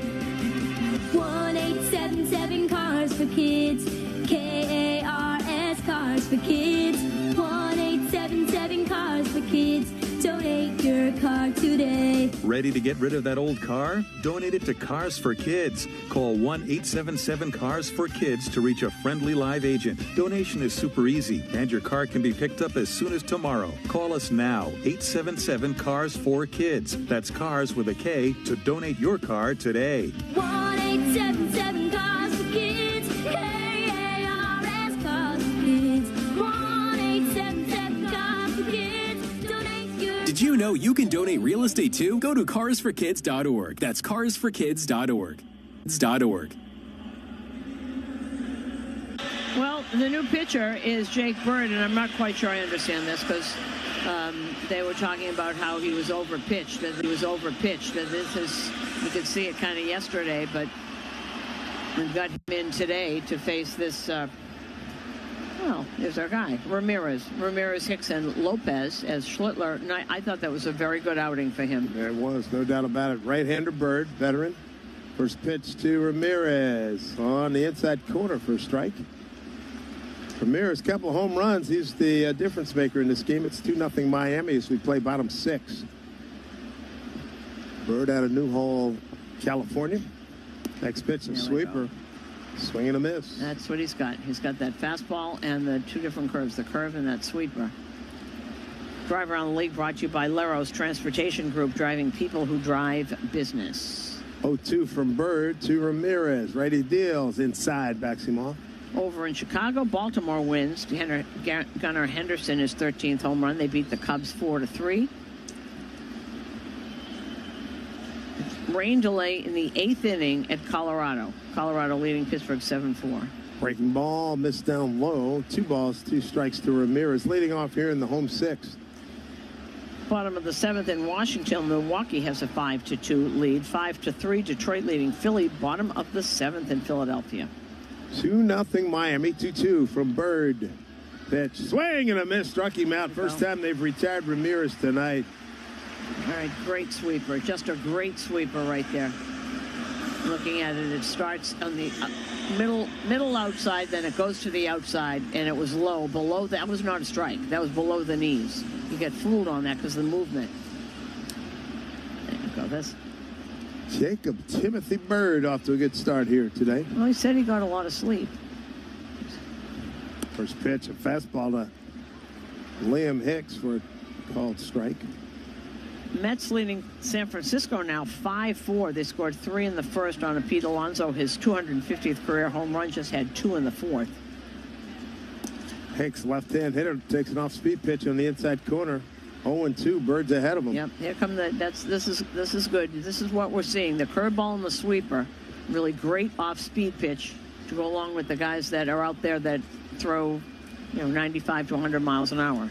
1-877 Cars for Kids. KARS Cars for Kids. 1-877 Cars for Kids. Donate your car today. Ready to get rid of that old car? Donate it to Cars for Kids. Call 1-877-CARS-FOR-KIDS to reach a friendly live agent. Donation is super easy, and your car can be picked up as soon as tomorrow. Call us now, 877-CARS-FOR-KIDS. That's cars with a K to donate your car today. 1-877 Cars for Kids. KARS Cars for Kids. 1-877 Cars for Kids. Donate your. Did you know you can donate real estate too? Go to carsforkids.org. That's carsforkids.org. Well, the new pitcher is Jake Bird, and I'm not quite sure I understand this because they were talking about how he was overpitched, and this is, you could see it kind of yesterday, but we've got him in today to face this, well, there's our guy, Ramirez, Hicks, and Lopez as Schlittler. And I thought that was a very good outing for him. There it was, no doubt about it. Right-hander Bird, veteran. First pitch to Ramirez on the inside corner for a strike. Ramirez, couple of home runs. He's the difference maker in this game. It's 2-0 Miami as we play bottom 6. Bird out of Newhall, California. Next pitch, a sweeper. Swing and a miss. That's what he's got. He's got that fastball and the 2 different curves, the curve and that sweeper. Drive Around the League brought to you by Lero's Transportation Group, driving people who drive business. 0-2 from Bird to Ramirez. Righty deals inside, backs him off. Over in Chicago, Baltimore wins. Gunnar Henderson, his 13th home run. They beat the Cubs 4-3. Rain delay in the 8th inning at Colorado. Colorado leading Pittsburgh 7-4. Breaking ball, missed down low. 2 balls, 2 strikes to Ramirez. Leading off here in the home 6th. Bottom of the 7th in Washington, Milwaukee has a 5-2 lead. 5-3, Detroit leading Philly. Bottom of the 7th in Philadelphia. 2-0 Miami. 2-2 from Bird. Pitch, swing and a miss, struck him out. First time they've retired Ramirez tonight. All right, great sweeper. Just a great sweeper right there. Looking at it, it starts on the middle outside, then it goes to the outside, and it was low. Below, that was not a strike. That was below the knees. You get fooled on that because of the movement. There you go. That's Jacob Timothy Bird off to a good start here today. Well, he said he got a lot of sleep. First pitch, a fastball to Liam Hicks for a called strike. Mets leading San Francisco now 5-4. They scored 3 in the first on a Pete Alonso. His 250th career home run, just had 2 in the 4th. Hicks, left-hand hitter, takes an off-speed pitch on the inside corner. 0-2, Bird's ahead of him. Yep, here come this is good. This is what we're seeing. The curveball and the sweeper. Really great off-speed pitch to go along with the guys that are out there that throw, 95 to 100 miles an hour.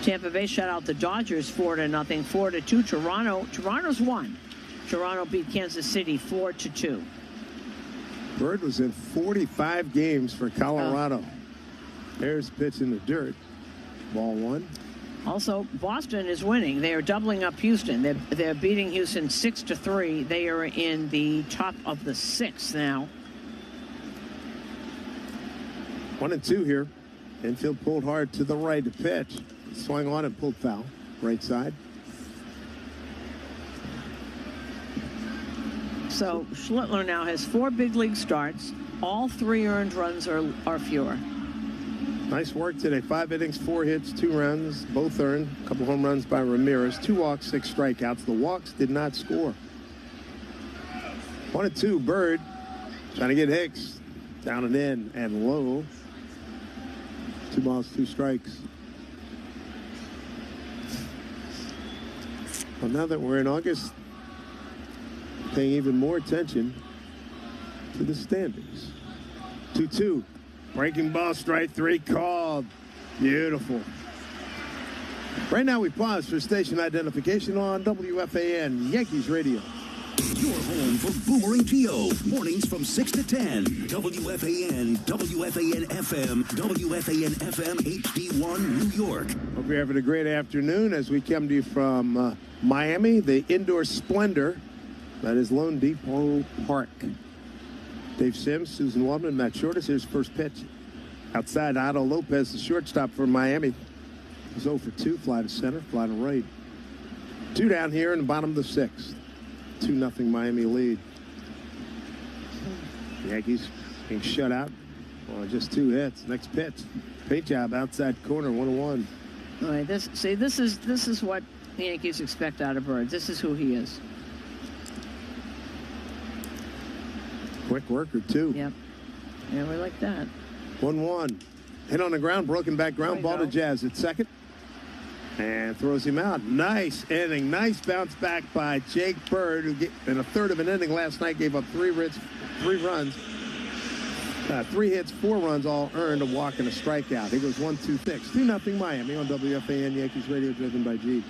Tampa Bay shut out the Dodgers 4-0, 4-2. Toronto's won. Toronto beat Kansas City 4-2. Bird was in 45 games for Colorado. There's pitch in the dirt. Ball one. Also, Boston is winning. They are doubling up Houston. They're beating Houston 6-3. They are in the top of the 6th now. 1-2 here. Infield pulled hard to the right to pitch. Swung on and pulled foul. Right side. So Schlittler now has 4 big league starts. All 3 earned runs are fewer. Nice work today. 5 innings, 4 hits, 2 runs, both earned. A couple home runs by Ramirez. 2 walks, 6 strikeouts. The walks did not score. 1-2, Bird trying to get Hicks down and in and low. 2 balls, 2 strikes. Well, now that we're in August, paying even more attention to the standings. 2-2. Breaking ball, strike 3 called. Beautiful. Right now we pause for station identification on WFAN Yankees Radio. Your home for Boomerang Geo. Mornings from 6 to 10. WFAN, WFAN FM, WFAN FM HD1 New York. Hope you're having a great afternoon as we come to you from Miami, the indoor splendor that is Lone Depot Park. Dave Sims, Susan Waldman, Matt Shortis. Here's first pitch. Outside, Otto Lopez, the shortstop for Miami. He's 0 for 2. Fly to center, fly to right. 2 down here in the bottom of the 6th. 2-0 Miami lead. Yankees being shut out. Well, just 2 hits. Next pitch. Paint job outside corner, 1-1. All right, this is what the Yankees expect out of Bird. This is who he is. Quick worker, too. Yep. Yeah, we like that. 1-1. Hit on the ground, broken back ground ball to Jazz at second. And throws him out. Nice inning. Nice bounce back by Jake Bird, who in a third of an inning last night gave up 3 runs. 3 hits, 4 runs, all earned, a walk and a strikeout. He goes 1-2-6. 2-0 Miami on WFAN Yankees Radio, driven by Jeep.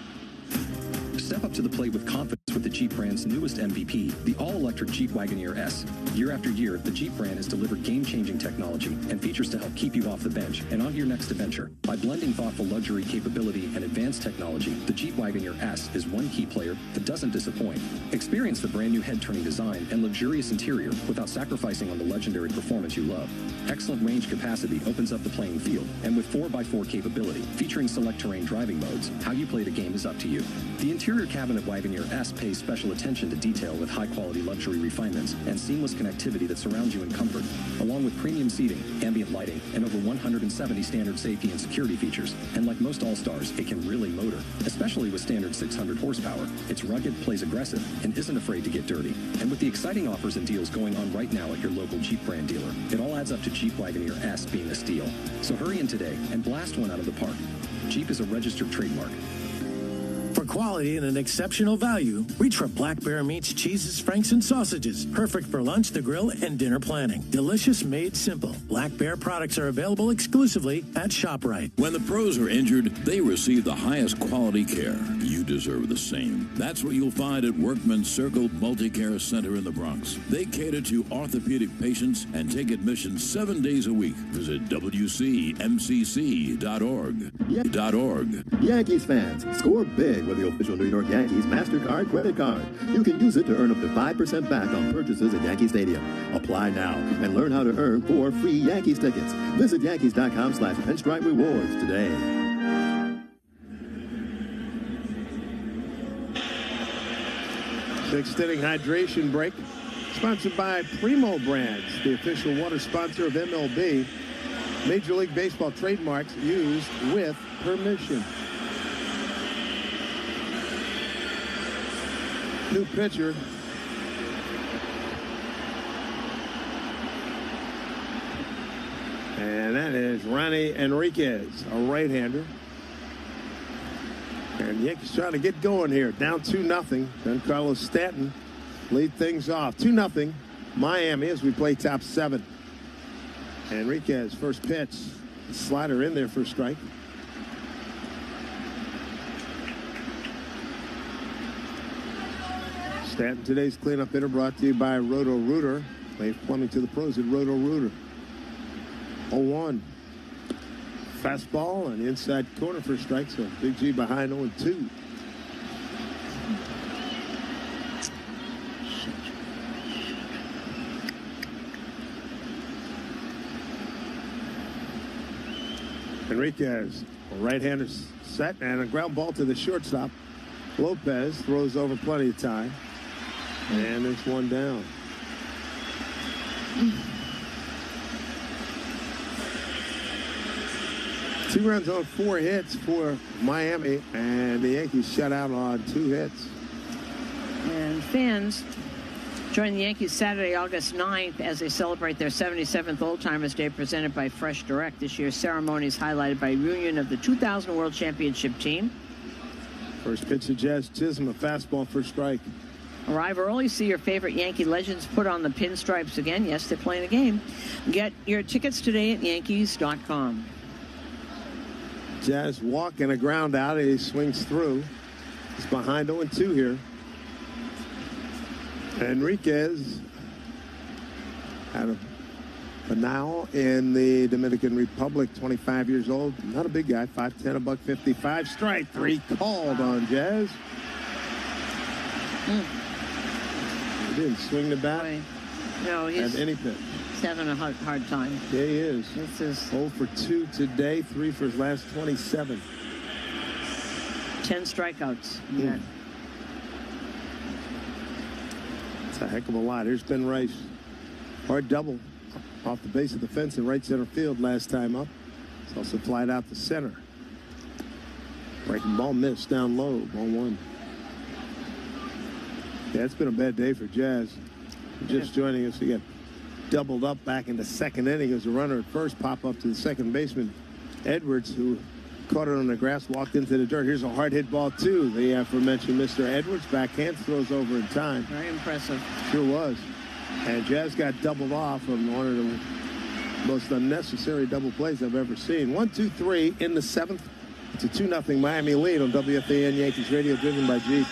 Step up to the plate with confidence with the Jeep brand's newest MVP, the all-electric Jeep Wagoneer S. Year after year, the Jeep brand has delivered game-changing technology and features to help keep you off the bench and on to your next adventure. By blending thoughtful luxury capability and advanced technology, the Jeep Wagoneer S is one key player that doesn't disappoint. Experience the brand-new head-turning design and luxurious interior without sacrificing on the legendary performance you love. Excellent range capacity opens up the playing field, and with 4x4 capability, featuring select terrain driving modes, how you play the game is up to you. The interior cabin of Wagoneer S pays special attention to detail with high-quality luxury refinements and seamless connectivity that surrounds you in comfort, along with premium seating, ambient lighting, and over 170 standard safety and security features. And like most All-Stars, it can really motor, especially with standard 600 horsepower. It's rugged, plays aggressive, and isn't afraid to get dirty. And with the exciting offers and deals going on right now at your local Jeep brand dealer, it all adds up to Jeep Wagoneer S being a steal. So hurry in today and blast one out of the park. Jeep is a registered trademark. For quality and an exceptional value, reach for Black Bear Meats, cheeses, franks, and sausages. Perfect for lunch, the grill, and dinner planning. Delicious, made simple. Black Bear products are available exclusively at ShopRite. When the pros are injured, they receive the highest quality care. You deserve the same. That's what you'll find at Workman's Circle Multi-Care Center in the Bronx. They cater to orthopedic patients and take admissions 7 days a week. Visit WCMCC.org. Yankees fans, score big with the official New York Yankees MasterCard credit card. You can use it to earn up to 5% back on purchases at Yankee Stadium. Apply now and learn how to earn 4 free Yankees tickets. Visit Yankees.com/pinstripe rewards today. Sixth inning hydration break. Sponsored by Primo Brands, the official water sponsor of MLB. Major League Baseball trademarks used with permission. New pitcher. And that is Ronnie Enriquez, a right-hander. And Yankees trying to get going here. Down 2-0. Then Carlos Stanton lead things off. 2-0 Miami as we play top 7. Enriquez, first pitch. Slider in there for a strike. Stanton, today's cleanup hitter, brought to you by Roto-Rooter. Wave plumbing to the pros at Roto-Rooter. 0-1. Fastball on the inside corner for a strike, so Big G behind 0-2. Enriquez, a right-hander set, and a ground ball to the shortstop. Lopez throws over plenty of time, and there's one down. Two runs on 4 hits for Miami, and the Yankees shut out on 2 hits. And fans join the Yankees Saturday, August 9th, as they celebrate their 77th Old Timers Day presented by Fresh Direct. This year's ceremony is highlighted by a reunion of the 2000 World Championship team. First pitch to Jazz Chisholm, a fastball for strike. Arrive early, see your favorite Yankee legends put on the pinstripes again. Yes, they're playing a game. Get your tickets today at Yankees.com. Jazz walk and a ground out. He swings through. He's behind 0-2 here. Enriquez out of Banal in the Dominican Republic, 25 years old. Not a big guy, 5'10", $155. Strike 3 called on Jazz. He didn't swing the bat. No, he's at any pitch. having a hard time. Yeah, he is. This is 0 for 2 today, 3 for his last 27. 10 strikeouts. Yeah. It's a heck of a lot. Here's Ben Rice. Hard double off the base of the fence in right center field last time up. It's also flied out to center. Breaking ball missed down low. Ball 1. Yeah, it's been a bad day for Jazz. Just joining us, he got doubled up back in the second inning as a runner at first. Pop up to the second baseman, Edwards, who caught it on the grass, walked into the dirt. Here's a hard hit ball to the aforementioned Mr. Edwards. Backhand throws over in time. Very impressive. Sure was. And Jazz got doubled off on one of the most unnecessary double plays I've ever seen. 1-2-3 in the 7th. It's a 2-0 Miami lead on WFAN Yankees Radio, driven by Jeep.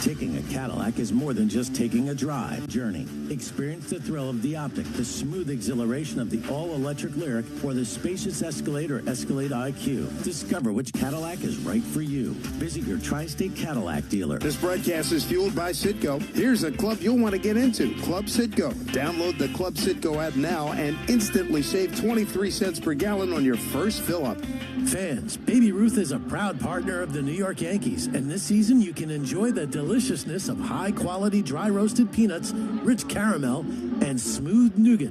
Taking a Cadillac is more than just taking a drive. Journey. Experience the thrill of the Optic, the smooth exhilaration of the all-electric Lyriq, or the spacious Escalade or Escalade IQ. Discover which Cadillac is right for you. Visit your Tri-State Cadillac dealer. This broadcast is fueled by Citgo. Here's a club you'll want to get into, Club Citgo. Download the Club Citgo app now and instantly save 23 cents per gallon on your first fill-up. Fans, Baby Ruth is a proud partner of the New York Yankees, and this season you can enjoy the deliciousness of high-quality dry-roasted peanuts, rich caramel, and smooth nougat.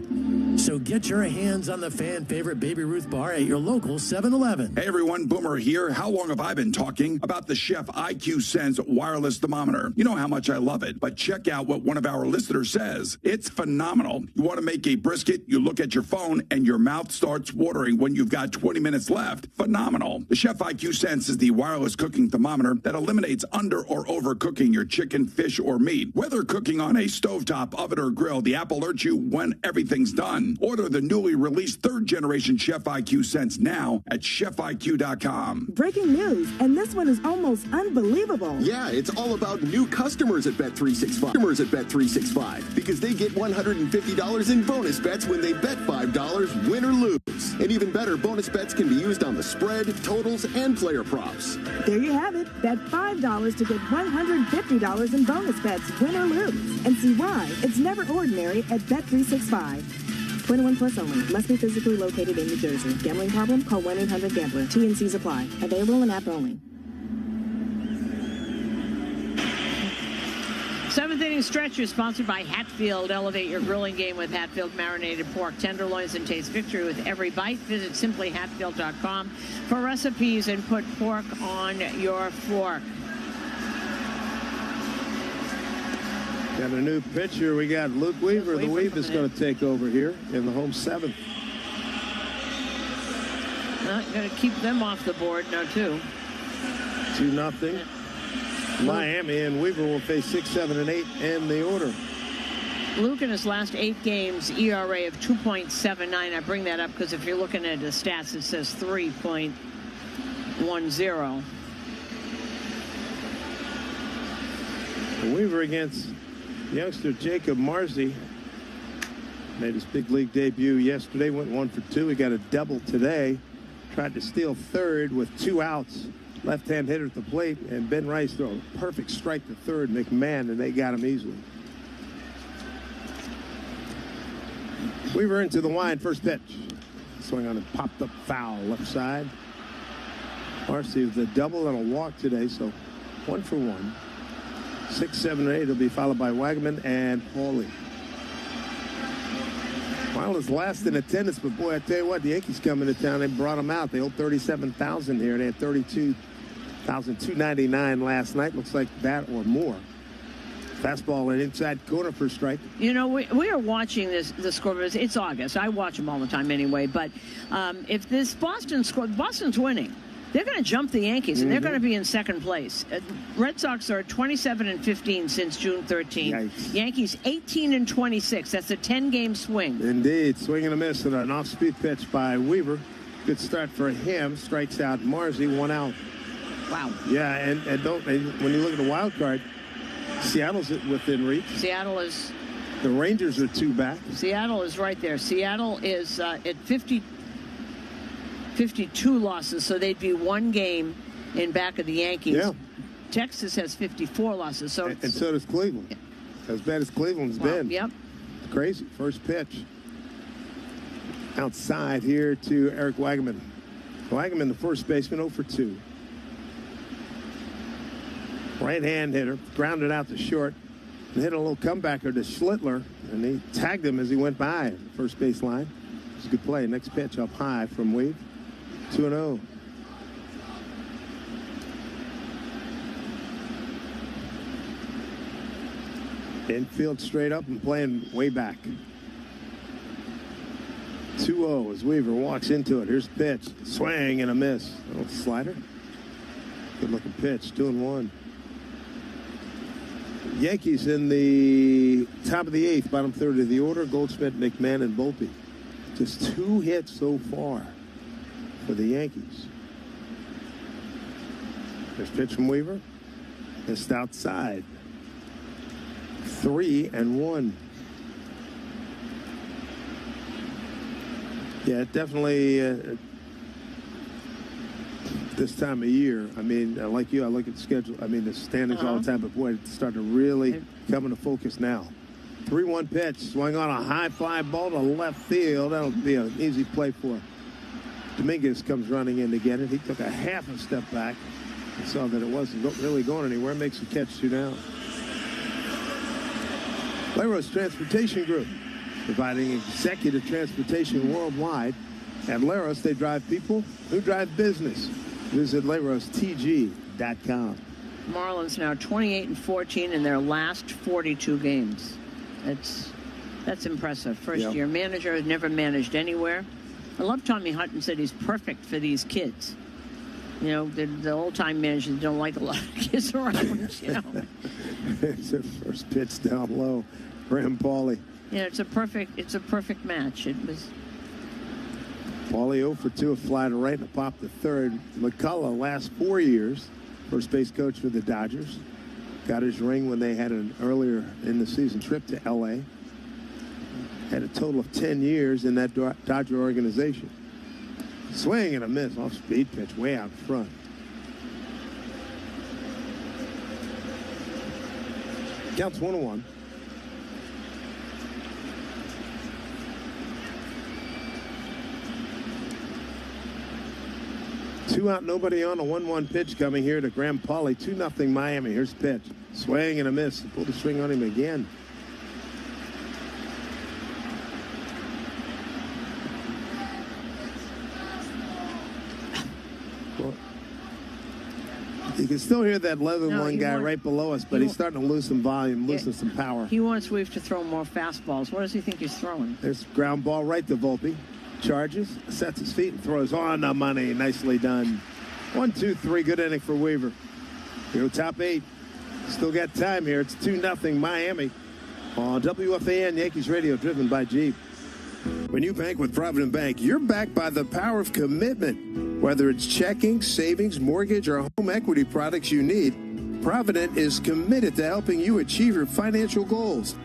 So get your hands on the fan-favorite Baby Ruth bar at your local 7-Eleven. Hey everyone, Boomer here. How long have I been talking about the Chef IQ Sense wireless thermometer? You know how much I love it, but check out what one of our listeners says. It's phenomenal. You want to make a brisket, you look at your phone, and your mouth starts watering when you've got 20 minutes left. Phenomenal. The Chef IQ Sense is the wireless cooking thermometer that eliminates under or overcooking your chicken, fish, or meat. Whether cooking on a stovetop, oven, or grill, the app alerts you when everything's done. Order the newly released 3rd generation Chef IQ Sense now at chefiq.com. Breaking news, and this one is almost unbelievable. Yeah, it's all about new customers at Bet365. Because they get $150 in bonus bets when they bet $5, win or lose. And even better, bonus bets can be used on the spread, totals, and player props. There you have it. Bet $5 to get $150 in bonus bets, win or lose. And see why it's never ordinary at Bet365. 21 plus only. Must be physically located in New Jersey. Gambling problem? Call 1-800-GAMBLER. T&Cs apply. Available in app only. 7th inning stretch is sponsored by Hatfield. Elevate your grilling game with Hatfield marinated pork tenderloins and taste victory with every bite. Visit simplyhatfield.com for recipes and put pork on your fork. Got a new pitcher. We got Luke Weaver. The Weave is going to take over here in the home 7th. Not going to keep them off the board now, too. 2-0. Miami, and Weaver will face 6, 7, and 8 in the order. Luke in his last 8 games, ERA of 2.79. I bring that up because if you're looking at his stats, it says 3.10. Weaver against youngster Jacob Marzi. Made his big league debut yesterday, went 1 for 2. He got a double today. tried to steal third with 2 outs. Left-hand hitter at the plate, and Ben Rice threw a perfect strike to third, McMahon, and they got him easily. Weaver into the wind, first pitch. Swing on a popped-up foul, left side. Marcy with a double and a walk today, so 1 for 1. 6, 7, 8 will be followed by Wagaman and Paulie. Marlins last in attendance, but boy, I tell you what, the Yankees coming to town, they brought them out. They hold 37,000 here. They had 32,299 last night. Looks like that or more. Fastball and inside corner for a strike. You know, we are watching the score. It's August. I watch them all the time anyway. But if this Boston's winning, they're going to jump the Yankees, and they're going to be in second place. Red Sox are 27-15 since June 13th. Yikes. Yankees 18-26. That's a 10-game swing. Indeed. Swing and a miss and an off-speed pitch by Weaver. Good start for him. Strikes out Marzi, 1 out. Wow. Yeah, and when you look at the wild card, Seattle's within reach. Seattle is. The Rangers are 2 back. Seattle is right there. Seattle is at 52 losses, so they'd be 1 game in back of the Yankees. Yeah. Texas has 54 losses. So and so does Cleveland. Yeah. As bad as Cleveland's been. Yep. It's crazy. First pitch. Outside here to Eric Wagaman. Wagaman, the first baseman, 0 for 2. Right-hand hitter, grounded out to short, and hit a little comebacker to Schlittler, and he tagged him as he went by the first base line. It was a good play. Next pitch up high from Weave. 2-0. Infield straight up and playing way back. 2-0 as Weaver walks into it. Here's the pitch. Swing and a miss. A little slider. Good looking pitch. 2-1. Yankees in the top of the 8th, bottom third of the order. Goldschmidt, McMahon, and Volpe. Just 2 hits so far for the Yankees. There's pitch from Weaver. Missed outside. 3-1. Yeah, definitely this time of year. I mean, like you, I look at the schedule. I mean, the standings all the time, but boy, it's starting to really come into focus now. 3-1 pitch, swung on a high fly ball to left field. That'll be an easy play for Dominguez. Comes running in to get it. He took a half a step back and saw that it wasn't really going anywhere. Makes the catch 2 down. Laros Transportation Group, providing executive transportation worldwide. At Laros, they drive people who drive business. Visit LarosTG.com. Marlins now 28-14 in their last 42 games. That's impressive. First year manager, has never managed anywhere. I love Tommy Hutton said he's perfect for these kids. You know, the old-time managers don't like a lot of kids around, you know. It's a first pitch down low. Graham Paulie. Yeah, it's a perfect match. It was. Paulie 0 for 2, a fly to right and a pop to third. McCullough, last 4 years, first base coach for the Dodgers. Got his ring when they had an earlier in the season trip to L.A. Had a total of 10 years in that Dodger organization. Swing and a miss, off speed pitch, way out front. Counts 1-1. Two out, nobody on. A 1-1 pitch coming here to Graham Paulie. 2-0 Miami. Here's the pitch. Swing and a miss. Pulled the string on him again. Well, you can still hear that leather one guy right below us, but he's starting to lose some volume, losing some power. He wants Weave to throw more fastballs. What does he think he's throwing? There's ground ball right to Volpe. Charges, sets his feet, and throws on the money. Nicely done. 1, 2, 3. Good inning for Weaver. We go top 8. Still got time here. It's 2-0 Miami on WFAN Yankees Radio, driven by Jeep. When you bank with Provident Bank, you're backed by the power of commitment. Whether it's checking, savings, mortgage, or home equity products you need, Provident is committed to helping you achieve your financial goals.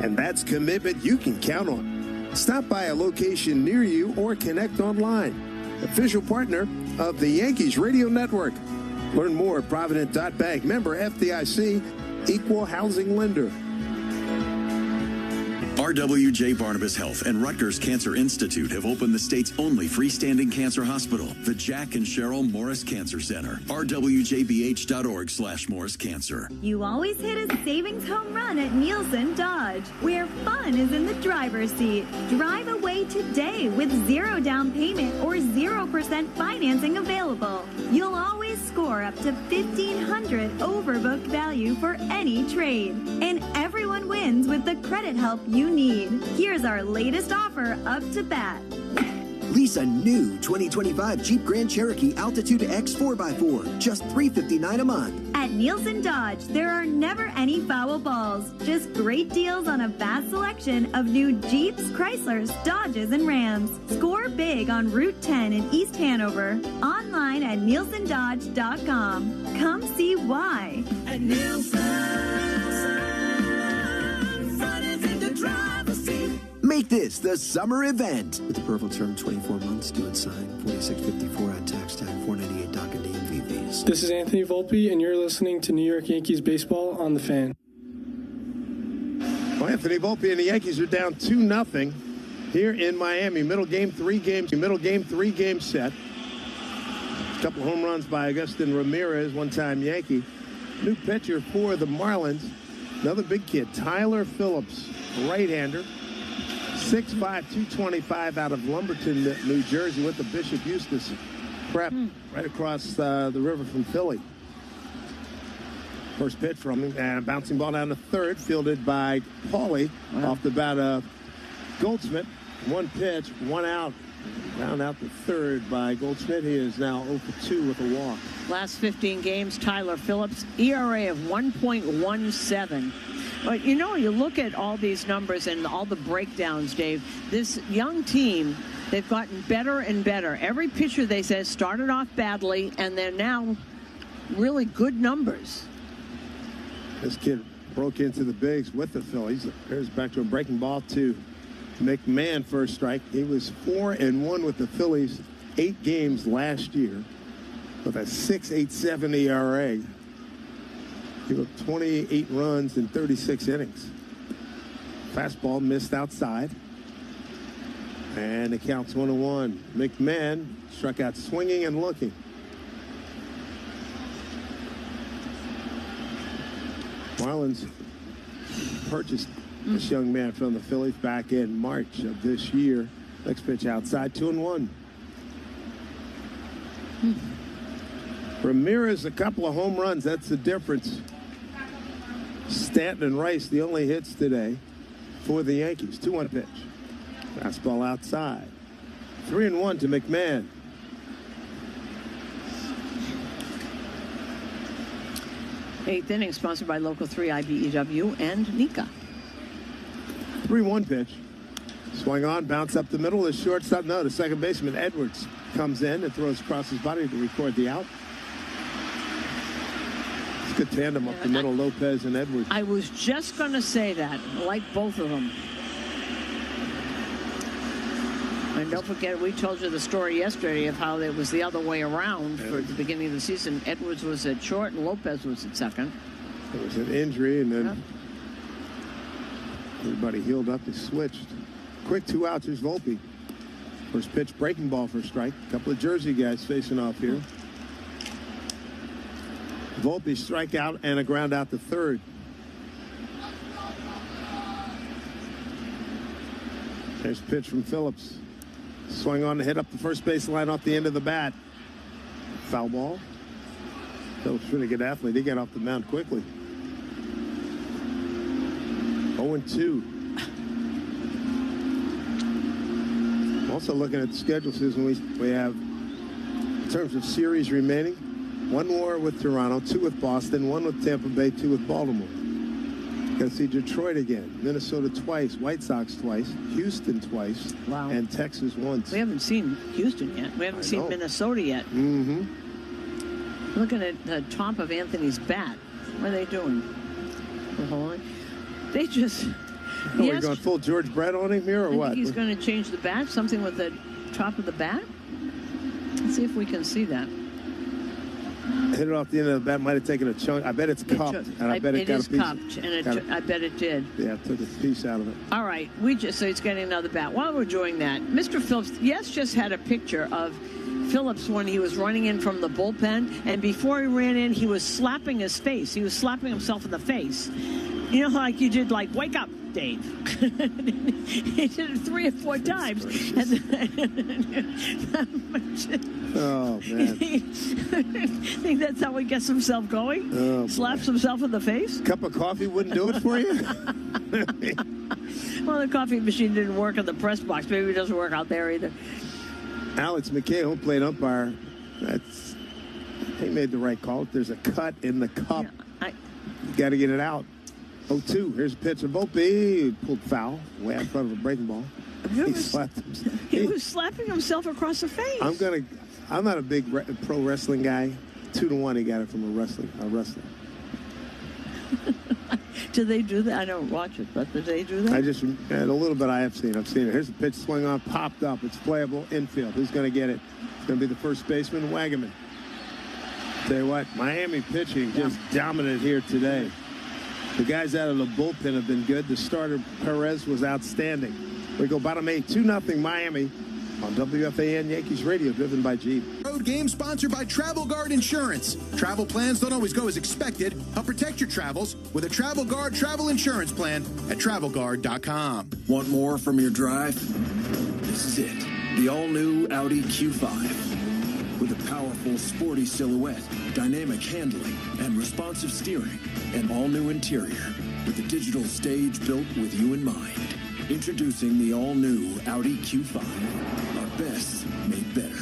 And that's commitment you can count on. Stop by a location near you or connect online. official partner of the Yankees Radio Network. Learn more at Provident.bank. Member FDIC, equal housing lender. RWJ Barnabas Health and Rutgers Cancer Institute have opened the state's only freestanding cancer hospital, the Jack and Cheryl Morris Cancer Center. rwjbh.org/Morris Cancer. You always hit a savings home run at Nielsen Dodge, where fun is in the driver's seat. Drive away today with 0 down payment or 0% financing available. You'll always score up to $1,500 over book value for any trade. And everyone wins with the credit help you need. Here's our latest offer up to bat. Lease a new 2025 Jeep Grand Cherokee Altitude X 4x4, just $359 a month. At Nielsen Dodge, there are never any foul balls, just great deals on a vast selection of new Jeeps, Chryslers, Dodges, and Rams. Score big on Route 10 in East Hanover. Online at nielsendodge.com. Come see why. At Nielsen. Make this the summer event. With approval term 24 months, due and signed, 4654 on tax time, 498 doc and DMV fees. This is Anthony Volpe, and you're listening to New York Yankees baseball on The Fan. Well, Anthony Volpe and the Yankees are down 2-0 here in Miami. Middle game, 3 game set. A couple home runs by Agustin Ramirez, one-time Yankee. New pitcher for the Marlins, another big kid, Tyler Phillips, a right-hander. 6'5", 225 out of Lumberton, New Jersey, with the Bishop Eustace prep right across the river from Philly. First pitch from him, and a bouncing ball down to third, fielded by Paulie off the bat of Goldschmidt. 1 pitch, 1 out. Round out the third by Goldschmidt. He is now 0 for 2 with a walk. Last 15 games, Tyler Phillips, ERA of 1.17. But, you know, you look at all these numbers and all the breakdowns, Dave. This young team, they've gotten better and better. Every pitcher, they say, started off badly, and they're now really good numbers. This kid broke into the bigs with the Phillies. There's back to a breaking ball to McMahon, first strike. He was 4-1 with the Phillies 8 games last year with a 6.87 ERA. He got 28 runs in 36 innings. Fastball missed outside. And it counts 1-1. McMahon struck out swinging and looking. Marlins purchased this young man from the Phillies back in March of this year. Next pitch outside, 2-1. Ramirez, a couple of home runs. That's the difference. Stanton and Rice, the only hits today for the Yankees. 2-1 pitch. Fastball outside. 3-1 to McMahon. Eighth inning, sponsored by Local 3 IBEW and Nika. 3-1 pitch. Swung on, bounce up the middle. The shortstop, no, the second baseman, Edwards, comes in and throws across his body to record the out. Good tandem up the middle, Lopez and Edwards. I was just going to say that. I like both of them. And don't forget, we told you the story yesterday of how it was the other way around for the beginning of the season. Edwards was at short and Lopez was at second. It was an injury, and then everybody healed up and switched. Quick 2 outs. Here's Volpe. First pitch, breaking ball for a strike. A couple of Jersey guys facing off here. Volpe strikeout and a ground out to third. There's a pitch from Phillips. Swung on to hit up the first base line off the end of the bat. Foul ball. Phillips, really good athlete. He got off the mound quickly. 0-2. Also looking at the schedule, Susan, we have, in terms of series remaining, 1 more with Toronto, 2 with Boston, 1 with Tampa Bay, 2 with Baltimore. Got to see Detroit again, Minnesota twice, White Sox twice, Houston twice, and Texas once. We haven't seen Houston yet. We haven't seen Minnesota yet. Looking at the top of Anthony's bat. What are they doing? They just... Are we going full George Brett on him here or what? He's going to change the bat? Something with the top of the bat? Let's see if we can see that. Hit it off the end of the bat. Might have taken a chunk. I bet it's cupped. And I bet it got a piece. Cupped, and I bet it did. Yeah, it took a piece out of it. All right. So he's getting another bat. While we're doing that, Mr. Phillips, just had a picture of Phillips when he was running in from the bullpen. And before he ran in, he was slapping his face. He was slapping himself in the face. You know, like you did, like, wake up, Dave. He did it 3 or 4 times. Oh, man. Think that's how he gets himself going? Oh, slaps himself in the face? Cup of coffee wouldn't do it for you? Well, the coffee machine didn't work in the press box. Maybe it doesn't work out there either. Alex McKay, home plate umpire, he made the right call. If there's a cut in the cup, you got to get it out. 0-2. Here's a pitch of Volpe. Pulled foul way out in front of a breaking ball. He slapped himself. He was slapping himself across the face. I'm not a big pro wrestling guy. 2-1. He got it from a wrestler. Do they do that? I don't watch it, but do they do that? A little bit I've seen it. Here's the pitch swung on, popped up. It's playable infield. Who's going to get it? It's going to be the first baseman, Wagaman. Tell you what, Miami pitching just dominant here today. The guys out of the bullpen have been good. The starter, Perez, was outstanding. We go bottom 8, 2-0 Miami on WFAN Yankees Radio, driven by Jeep. Road game sponsored by Travel Guard Insurance. Travel plans don't always go as expected. Help protect your travels with a Travel Guard travel insurance plan at TravelGuard.com. Want more from your drive? This is it. The all-new Audi Q5. With a powerful, sporty silhouette, dynamic handling, and responsive steering. An all-new interior with a digital stage built with you in mind. Introducing the all-new Audi Q5. Our best made better.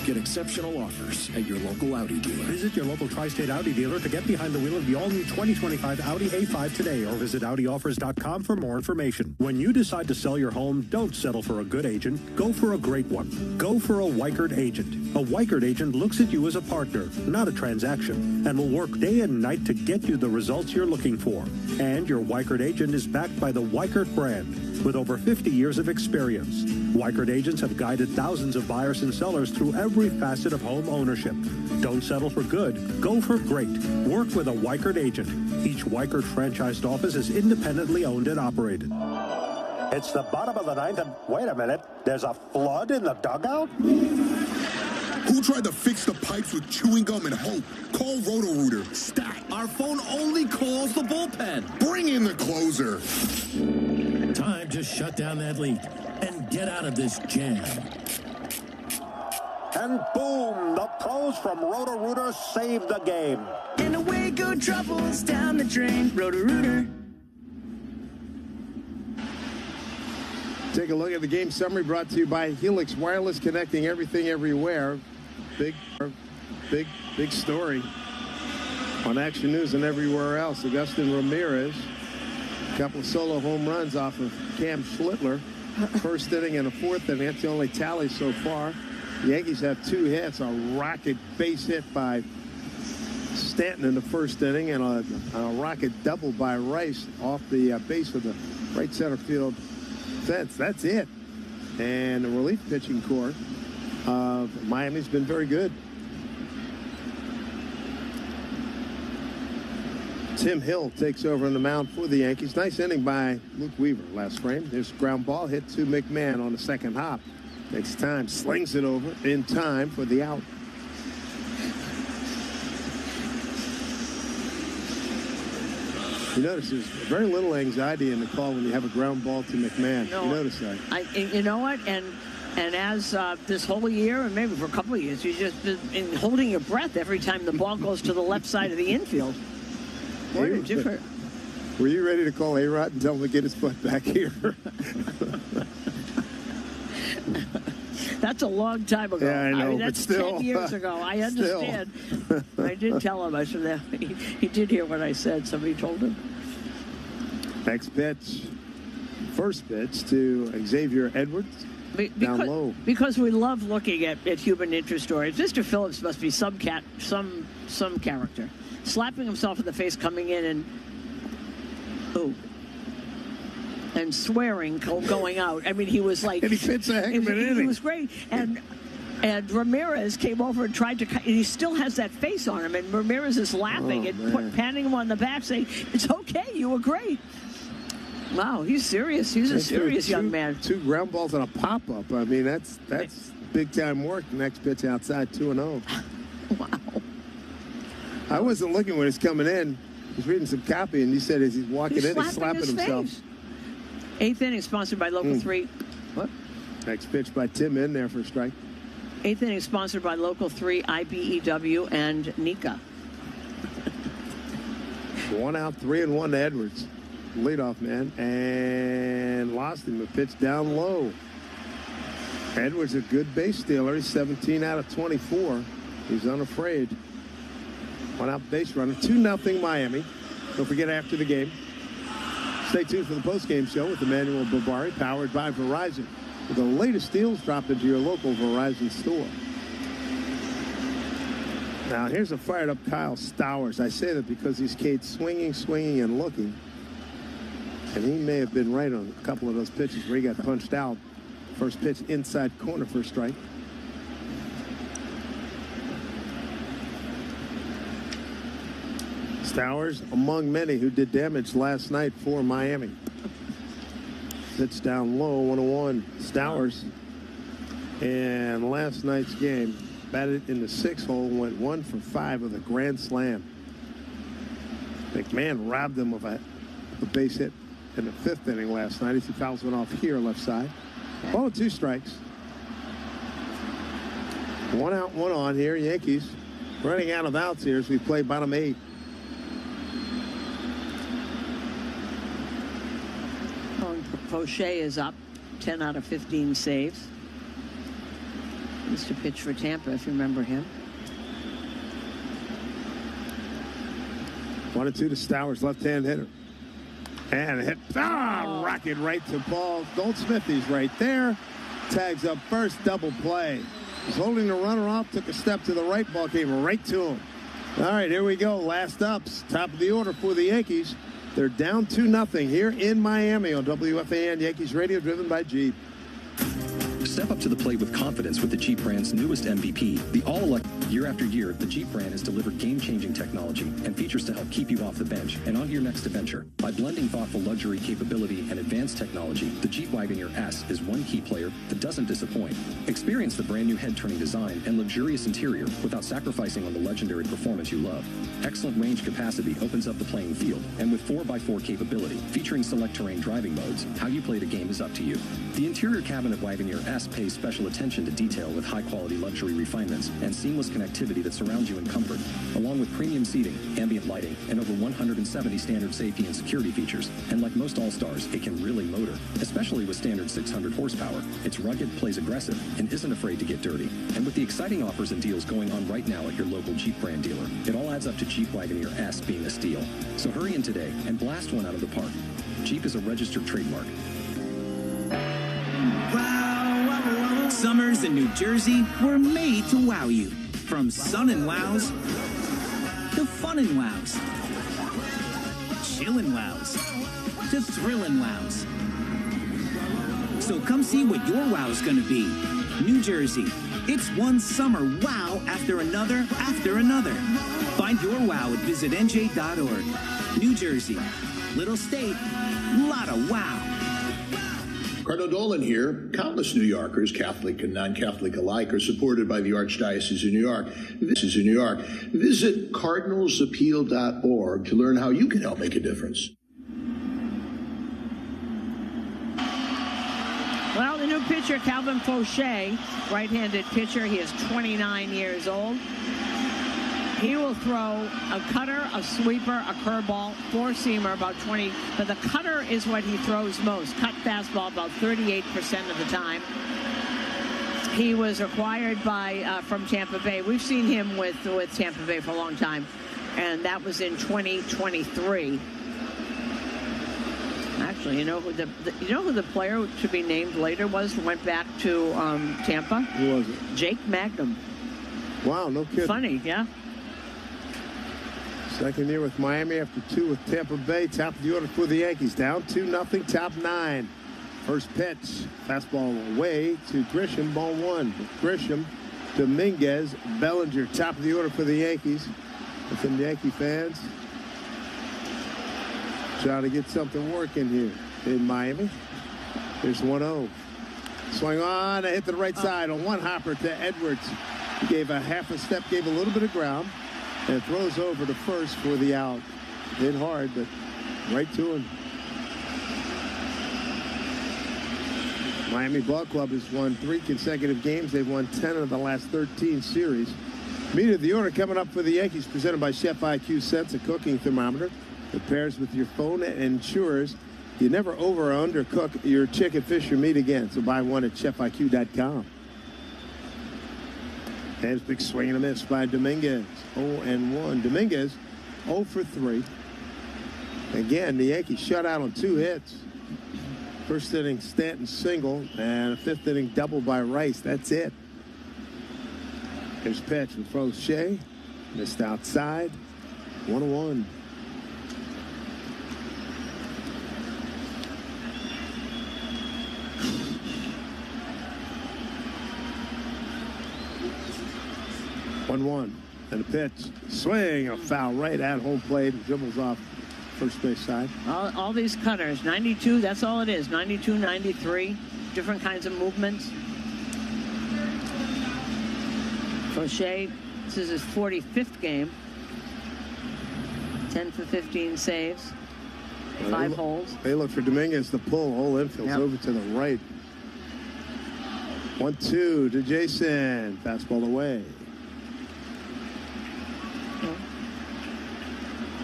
Get exceptional offers at your local Audi dealer. Visit your local Tri-State Audi dealer to get behind the wheel of the all-new 2025 Audi A5 today, or visit AudiOffers.com for more information. When you decide to sell your home, don't settle for a good agent. Go for a great one. Go for a Weichert agent. A Weichert agent looks at you as a partner, not a transaction, and will work day and night to get you the results you're looking for. And your Weichert agent is backed by the Weichert brand, with over 50 years of experience. Weichert agents have guided thousands of buyers and sellers through every facet of home ownership. Don't settle for good. Go for great. Work with a Weichert agent. Each Weichert franchised office is independently owned and operated. It's the bottom of the ninth, and wait a minute, there's a flood in the dugout? Who tried to fix the pipes with chewing gum and hope? Call Roto-Rooter. Stat. Our phone only calls the bullpen. Bring in the closer. Time to shut down that leak and get out of this jam. And boom, the pros from Roto-Rooter saved the game. And away go troubles down the drain. Roto-Rooter. Take a look at the game summary brought to you by Helix Wireless, connecting everything everywhere. Big story on Action News and everywhere else. Augustin Ramirez, a couple of solo home runs off of Cam Schlittler. First inning and a fourth inning. That's the only tally so far. The Yankees have 2 hits, a rocket base hit by Stanton in the first inning, and a rocket double by Rice off the base of the right center field fence. That's it. And the relief pitching corps of Miami's been very good. Tim Hill takes over on the mound for the Yankees. Nice inning by Luke Weaver last frame. There's a ground ball hit to McMahon on the second hop. Next time, slings it over in time for the out. You notice there's very little anxiety in the call when you have a ground ball to McMahon. No, you notice that? You know what? And as this whole year, and maybe for a couple of years, you've just been holding your breath every time the ball goes to the left side of the infield. What a different. Were you ready to call A-Rod and tell him to get his foot back here? That's a long time ago. Yeah, I know, mean, that's but still, 10 years ago. I understand. I did tell him. I said he did hear what I said. Somebody told him. Next pitch. First pitch to Xavier Edwards. Down low. Because we love looking at human interest stories. Mr. Phillips must be some character. Slapping himself in the face, coming in and swearing, going out. I mean, he was like... And he fits a heck of an inning. He was great. And And Ramirez came over and tried to cut. He still has that face on him, and Ramirez is laughing and patting him on the back, saying, "It's okay, you were great." Wow, he's serious. He's a serious young man. 2 ground balls and a pop-up. I mean, that's big-time work. Next pitch outside, 2-0. Wow. I wasn't looking when he's coming in. He's reading some copy, and he said as he's walking in, he's slapping himself. Face. 8th inning, sponsored by Local 3. What? Next pitch by Tim in there for a strike. 8th inning, sponsored by Local 3, IBEW, and Nika. 1 out, 3-1 to Edwards. Leadoff man, and lost him. A pitch down low. Edwards a good base stealer. He's 17 out of 24. He's unafraid. 1 out base runner. 2-0 Miami. Don't forget after the game. Stay tuned for the post-game show with Emmanuel Barbari, powered by Verizon. With the latest deals dropped into your local Verizon store. Now here's a fired-up Kyle Stowers. I say that because he's Cade swinging, and looking. And he may have been right on a couple of those pitches where he got punched out. First pitch inside corner for a strike. Stowers among many who did damage last night for Miami. Pitch down low, 1-1. Stowers in last night's game batted in the 6th hole, went 1 for 5 with a grand slam. McMahon robbed him of a base hit in the 5th inning last night. He fouls one off here, left side. 2 strikes. 1 out, 1 on here. Yankees running out of outs here as we play bottom 8. Fauché is up, 10 out of 15 saves. Used to pitch for Tampa, if you remember him. 1-2 to Stowers, left-hand hitter. And a hit. Rocket right to Paul Goldsmith. He's right there. Tags up first, double play. He's holding the runner off, took a step to the right, ball came right to him. All right, here we go. Last ups. Top of the order for the Yankees. They're down 2-0 here in Miami on WFAN Yankees Radio, driven by Jeep. Step up to the plate with confidence with the Jeep brand's newest MVP, the all-electric. Year after year, the Jeep brand has delivered game-changing technology and features to help keep you off the bench and on to your next adventure. By blending thoughtful luxury capability and advanced technology, the Jeep Wagoneer S is one key player that doesn't disappoint. Experience the brand-new head-turning design and luxurious interior without sacrificing on the legendary performance you love. Excellent range capacity opens up the playing field, and with 4x4 capability, featuring select terrain driving modes, how you play the game is up to you. The interior cabin of Wagoneer S pays special attention to detail with high-quality luxury refinements and seamless connectivity that surrounds you in comfort, along with premium seating, ambient lighting, and over 170 standard safety and security features. And like most All-Stars, it can really motor, especially with standard 600 horsepower. It's rugged, plays aggressive, and isn't afraid to get dirty. And with the exciting offers and deals going on right now at your local Jeep brand dealer, it all adds up to Jeep Wagoneer S being a steal. So hurry in today and blast one out of the park. Jeep is a registered trademark. Summers in New Jersey were made to wow you. From sun and wows to fun and wows, chillin' wows to thrillin' wows. So come see what your wow's gonna be. New Jersey, it's one summer wow after another after another. Find your wow at visitnj.org. New Jersey, little state, lot of wow. Cardinal Dolan here. Countless New Yorkers, Catholic and non-Catholic alike, are supported by the Archdiocese of New York. Visit cardinalsappeal.org to learn how you can help make a difference. Well, the new pitcher, Calvin Fauché, right-handed pitcher. He is 29 years old. He will throw a cutter, a sweeper, a curveball, four-seamer, about 20. But the cutter is what he throws most. Cut fastball about 38% of the time. He was acquired by from Tampa Bay. We've seen him with Tampa Bay for a long time, and that was in 2023. Actually, you know who the player to be named later was? Went back to Tampa. Who was it? Jake Magnum. Wow, no kidding. Funny, yeah. Second year with Miami after 2 with Tampa Bay. Top of the order for the Yankees. Down 2-0, top 9. First pitch. Fastball away to Grisham, ball 1. Grisham Dominguez, Bellinger, top of the order for the Yankees. And some Yankee fans trying to get something working here in Miami. Here's 1-0. Swing on, a hit to the right side. A one-hopper to Edwards. He gave a half a step, gave a little bit of ground, and throws over to first for the out. Hit hard, but right to him. Miami Ball Club has won 3 consecutive games. They've won 10 of the last 13 series. Meat of the order coming up for the Yankees, presented by Chef IQ Sense, a cooking thermometer that pairs with your phone and ensures you never over or undercook your chicken, fish, or meat again. So buy one at chefiq.com. And big swing and a miss by Dominguez. 0-1. Dominguez 0 for 3. Again, the Yankees shut out on 2 hits. First inning, Stanton single, and a 5th inning double by Rice. That's it. Here's pitch with Fauché. Missed outside. 1-1. And a pitch. Swing, a foul right at home plate. And dribbles off first base side. All these cutters, 92, that's all it is. 92, 93, different kinds of movements. Fauché, this is his 45th game. 10 for 15 saves. 5 holds. They look for Dominguez to pull. Whole infield's over to the right. 1-2 to Jason. Fastball away.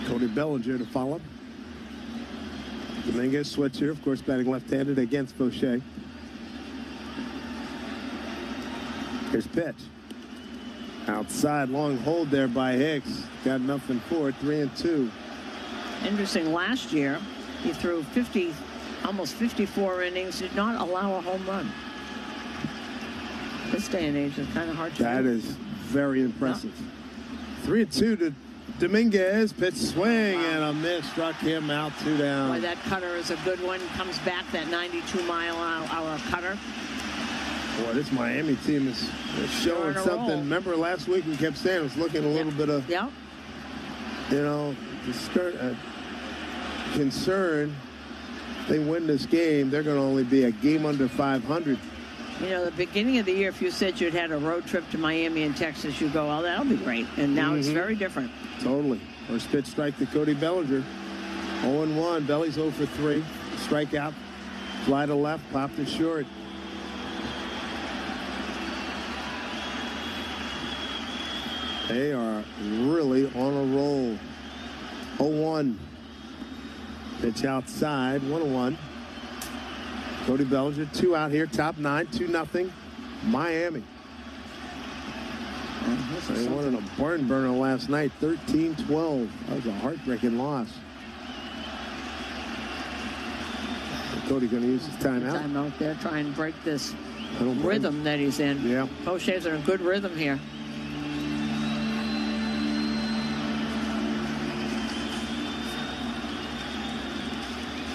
Cody Bellinger to follow. Dominguez switch here, of course, batting left-handed against Fauché. Here's pitch. Outside, long hold there by Hicks. Got nothing for it, 3-2. Interesting, last year, he threw almost 54 innings, did not allow a home run. This day and age is kind of hard to do. That is very impressive. 3-2 to Dominguez. Pitch swing and a miss. Struck him out, 2 down. Boy, that cutter is a good one. Comes back, that 92-mile-an-hour cutter. Boy, this Miami team is showing something. Remember last week we kept saying it was looking a little bit of, concern. If they win this game, they're going to only be a game under 500. You know, the beginning of the year, if you said you'd had a road trip to Miami and Texas, you go, oh, that'll be great. And now it's very different. Totally. First pitch strike to Cody Bellinger. 0-1. Belly's 0 for 3. Strikeout. Fly to left. Popped it short. They are really on a roll. 0-1. Pitch outside. 1-1. Cody Bellinger, 2 out here, top 9, 2-0, Miami. They won in a barn burner last night, 13-12. That was a heartbreaking loss. Cody going to use his timeout. Timeout there, try and break this rhythm that he's in. Yeah. Fauché's in a good rhythm here.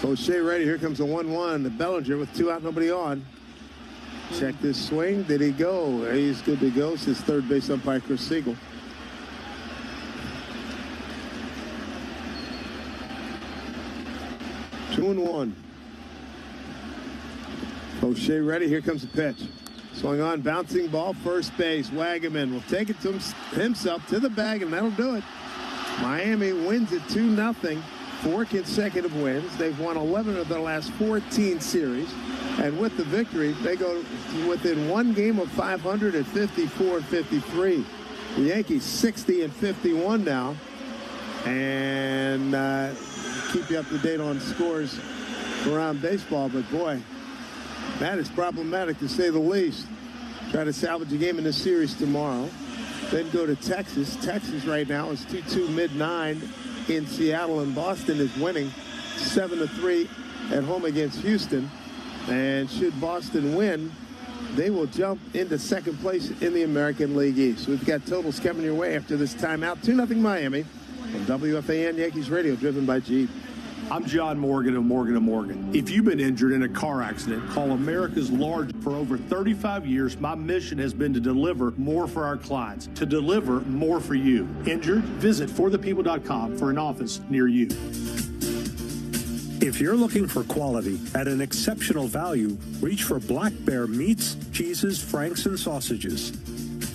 Fauché ready. Here comes the 1-1. The Bellinger with 2 out, nobody on. Check this swing. Did he go? He's good to go. It's his third base umpire, Chris Siegel. Two and 1. Fauché ready. Here comes the pitch. Swung on, bouncing ball, first base. Wagaman will take it to himself to the bag, and that'll do it. Miami wins it 2-0. 4 consecutive wins. They've won 11 of their last 14 series. And with the victory, they go within 1 game of 500 at 54-53. The Yankees 60-51 now. And keep you up to date on scores around baseball. But boy, that is problematic to say the least. Try to salvage a game in this series tomorrow. Then go to Texas. Texas right now is 2-2 mid-9 in Seattle, and Boston is winning 7-3 at home against Houston. And should Boston win, they will jump into second place in the American League East. We've got totals coming your way after this timeout. 2-0 Miami on WFAN Yankees Radio, driven by Jeep. I'm John Morgan of Morgan & Morgan. If you've been injured in a car accident, call America's largest. For over 35 years, my mission has been to deliver more for our clients, to deliver more for you. Injured? Visit forthepeople.com for an office near you. If you're looking for quality at an exceptional value, reach for Black Bear meats, cheeses, franks, and sausages.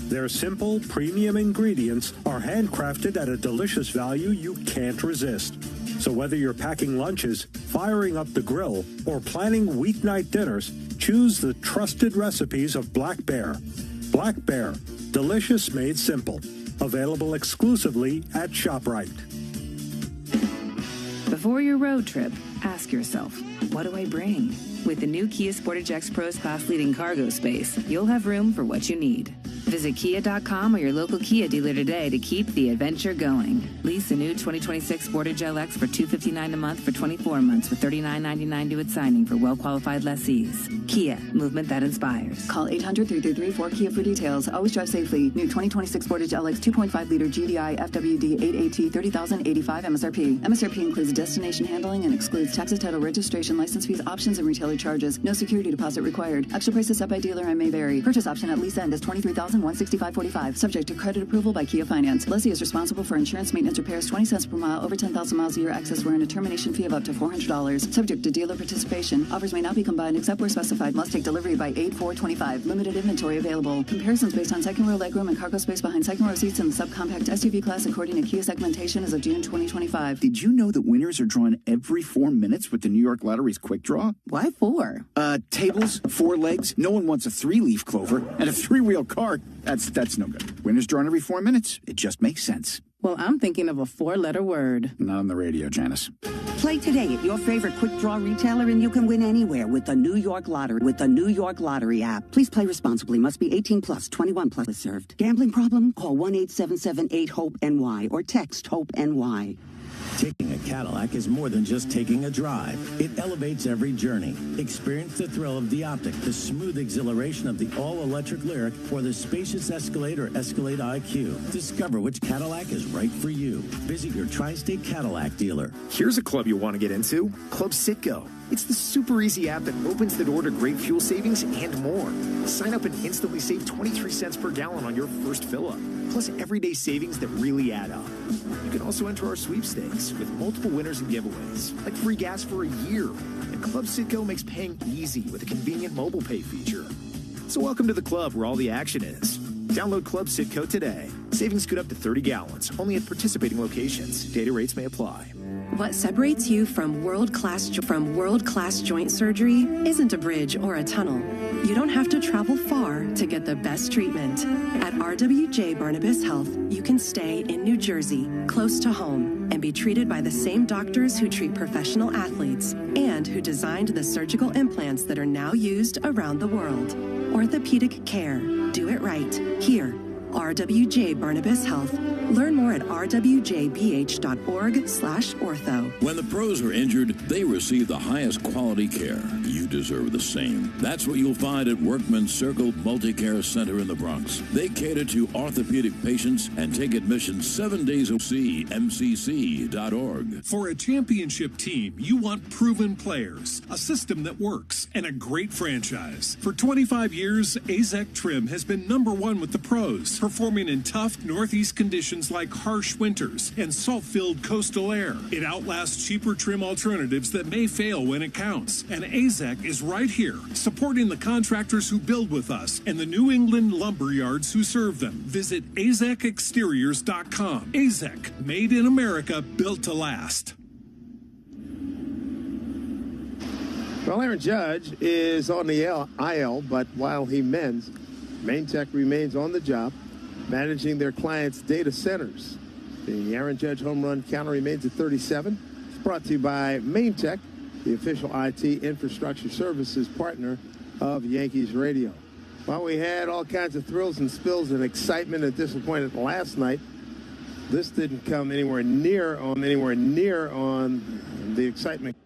Their simple, premium ingredients are handcrafted at a delicious value you can't resist. So whether you're packing lunches, firing up the grill, or planning weeknight dinners, choose the trusted recipes of Black Bear. Black Bear, delicious made simple. Available exclusively at ShopRite. Before your road trip, ask yourself, what do I bring? With the new Kia Sportage X Pro's class-leading cargo space, you'll have room for what you need. Visit Kia.com or your local Kia dealer today to keep the adventure going. Lease a new 2026 Sportage LX for $259 a month for 24 months with $39.99 due at signing for well-qualified lessees. Kia, movement that inspires. Call 800-333-4KIA for details. Always drive safely. New 2026 Sportage LX 2.5-liter GDI FWD 8AT 30,085 MSRP. MSRP includes destination handling and excludes taxes, title, registration, license fees, options, and retailer charges. No security deposit required. Extra prices set by dealer and may vary. Purchase option at lease end is $23,165.45. Subject to credit approval by Kia Finance. Lessee is responsible for insurance, maintenance, repairs, 20 cents per mile, over 10,000 miles a year excess where a termination fee of up to $400. Subject to dealer participation. Offers may not be combined except where specified. Must take delivery by 8/4/25. Limited inventory available. Comparisons based on second row legroom and cargo space behind second row seats in the subcompact SUV class according to Kia segmentation as of June 2025. Did you know that winners are drawn every 4 minutes with the New York Lottery's Quick Draw? Why 4? Tables, 4 legs. No one wants a 3-leaf clover and a 3-wheel cart. That's no good. Winners drawn every 4 minutes. It just makes sense. Well, I'm thinking of a 4-letter word. Not on the radio, Janice. Play today at your favorite quick draw retailer and you can win anywhere with the New York Lottery app. Please play responsibly. Must be 18 plus, 21 plus is served. Gambling problem? Call 1-877-8-HOPE-NY or text HOPE-NY. Taking a Cadillac is more than just taking a drive. It elevates every journey. Experience the thrill of the Optic, the smooth exhilaration of the all-electric Lyriq, or the spacious Escalade or Escalade IQ. Discover which Cadillac is right for you. Visit your Tri-State Cadillac dealer. Here's a club you'll want to get into, Club Citgo. It's the super easy app that opens the door to great fuel savings and more. Sign up and instantly save 23 cents per gallon on your first fill-up, plus everyday savings that really add up. You can also enter our sweepstakes with multiple winners and giveaways, like free gas for a year. And Club Citgo makes paying easy with a convenient mobile pay feature. So welcome to the club where all the action is. Download Club Citgo today. Savings could up to 30 gallons, only at participating locations. Data rates may apply. What separates you from world-class joint surgery isn't a bridge or a tunnel. You don't have to travel far to get the best treatment. At RWJ Barnabas Health, you can stay in New Jersey, close to home, and be treated by the same doctors who treat professional athletes and who designed the surgical implants that are now used around the world. Orthopedic care. Do it right. Here. RWJ Barnabas Health. Learn more at rwjbh.org/ortho. When the pros are injured, they receive the highest quality care. You deserve the same. That's what you'll find at Workman's Circle Multi-Care Center in the Bronx. They cater to orthopedic patients and take admissions 7 days a week. MCC.org. For a championship team, you want proven players, a system that works, and a great franchise. For 25 years, AZEC Trim has been #1 with the pros, performing in tough Northeast conditions like harsh winters and salt-filled coastal air. It outlasts cheaper trim alternatives that may fail when it counts. And AZEC is right here, supporting the contractors who build with us and the New England lumber yards who serve them. Visit AZECexteriors.com. AZEC, made in America, built to last. Well, Aaron Judge is on the IL, but while he mends, Main Tech remains on the job, managing their clients' data centers. The Aaron Judge home run counter remains at 37. It's brought to you by Main Tech, the official IT infrastructure services partner of Yankees Radio. Well, we had all kinds of thrills and spills and excitement and disappointment last night. This didn't come anywhere near on the excitement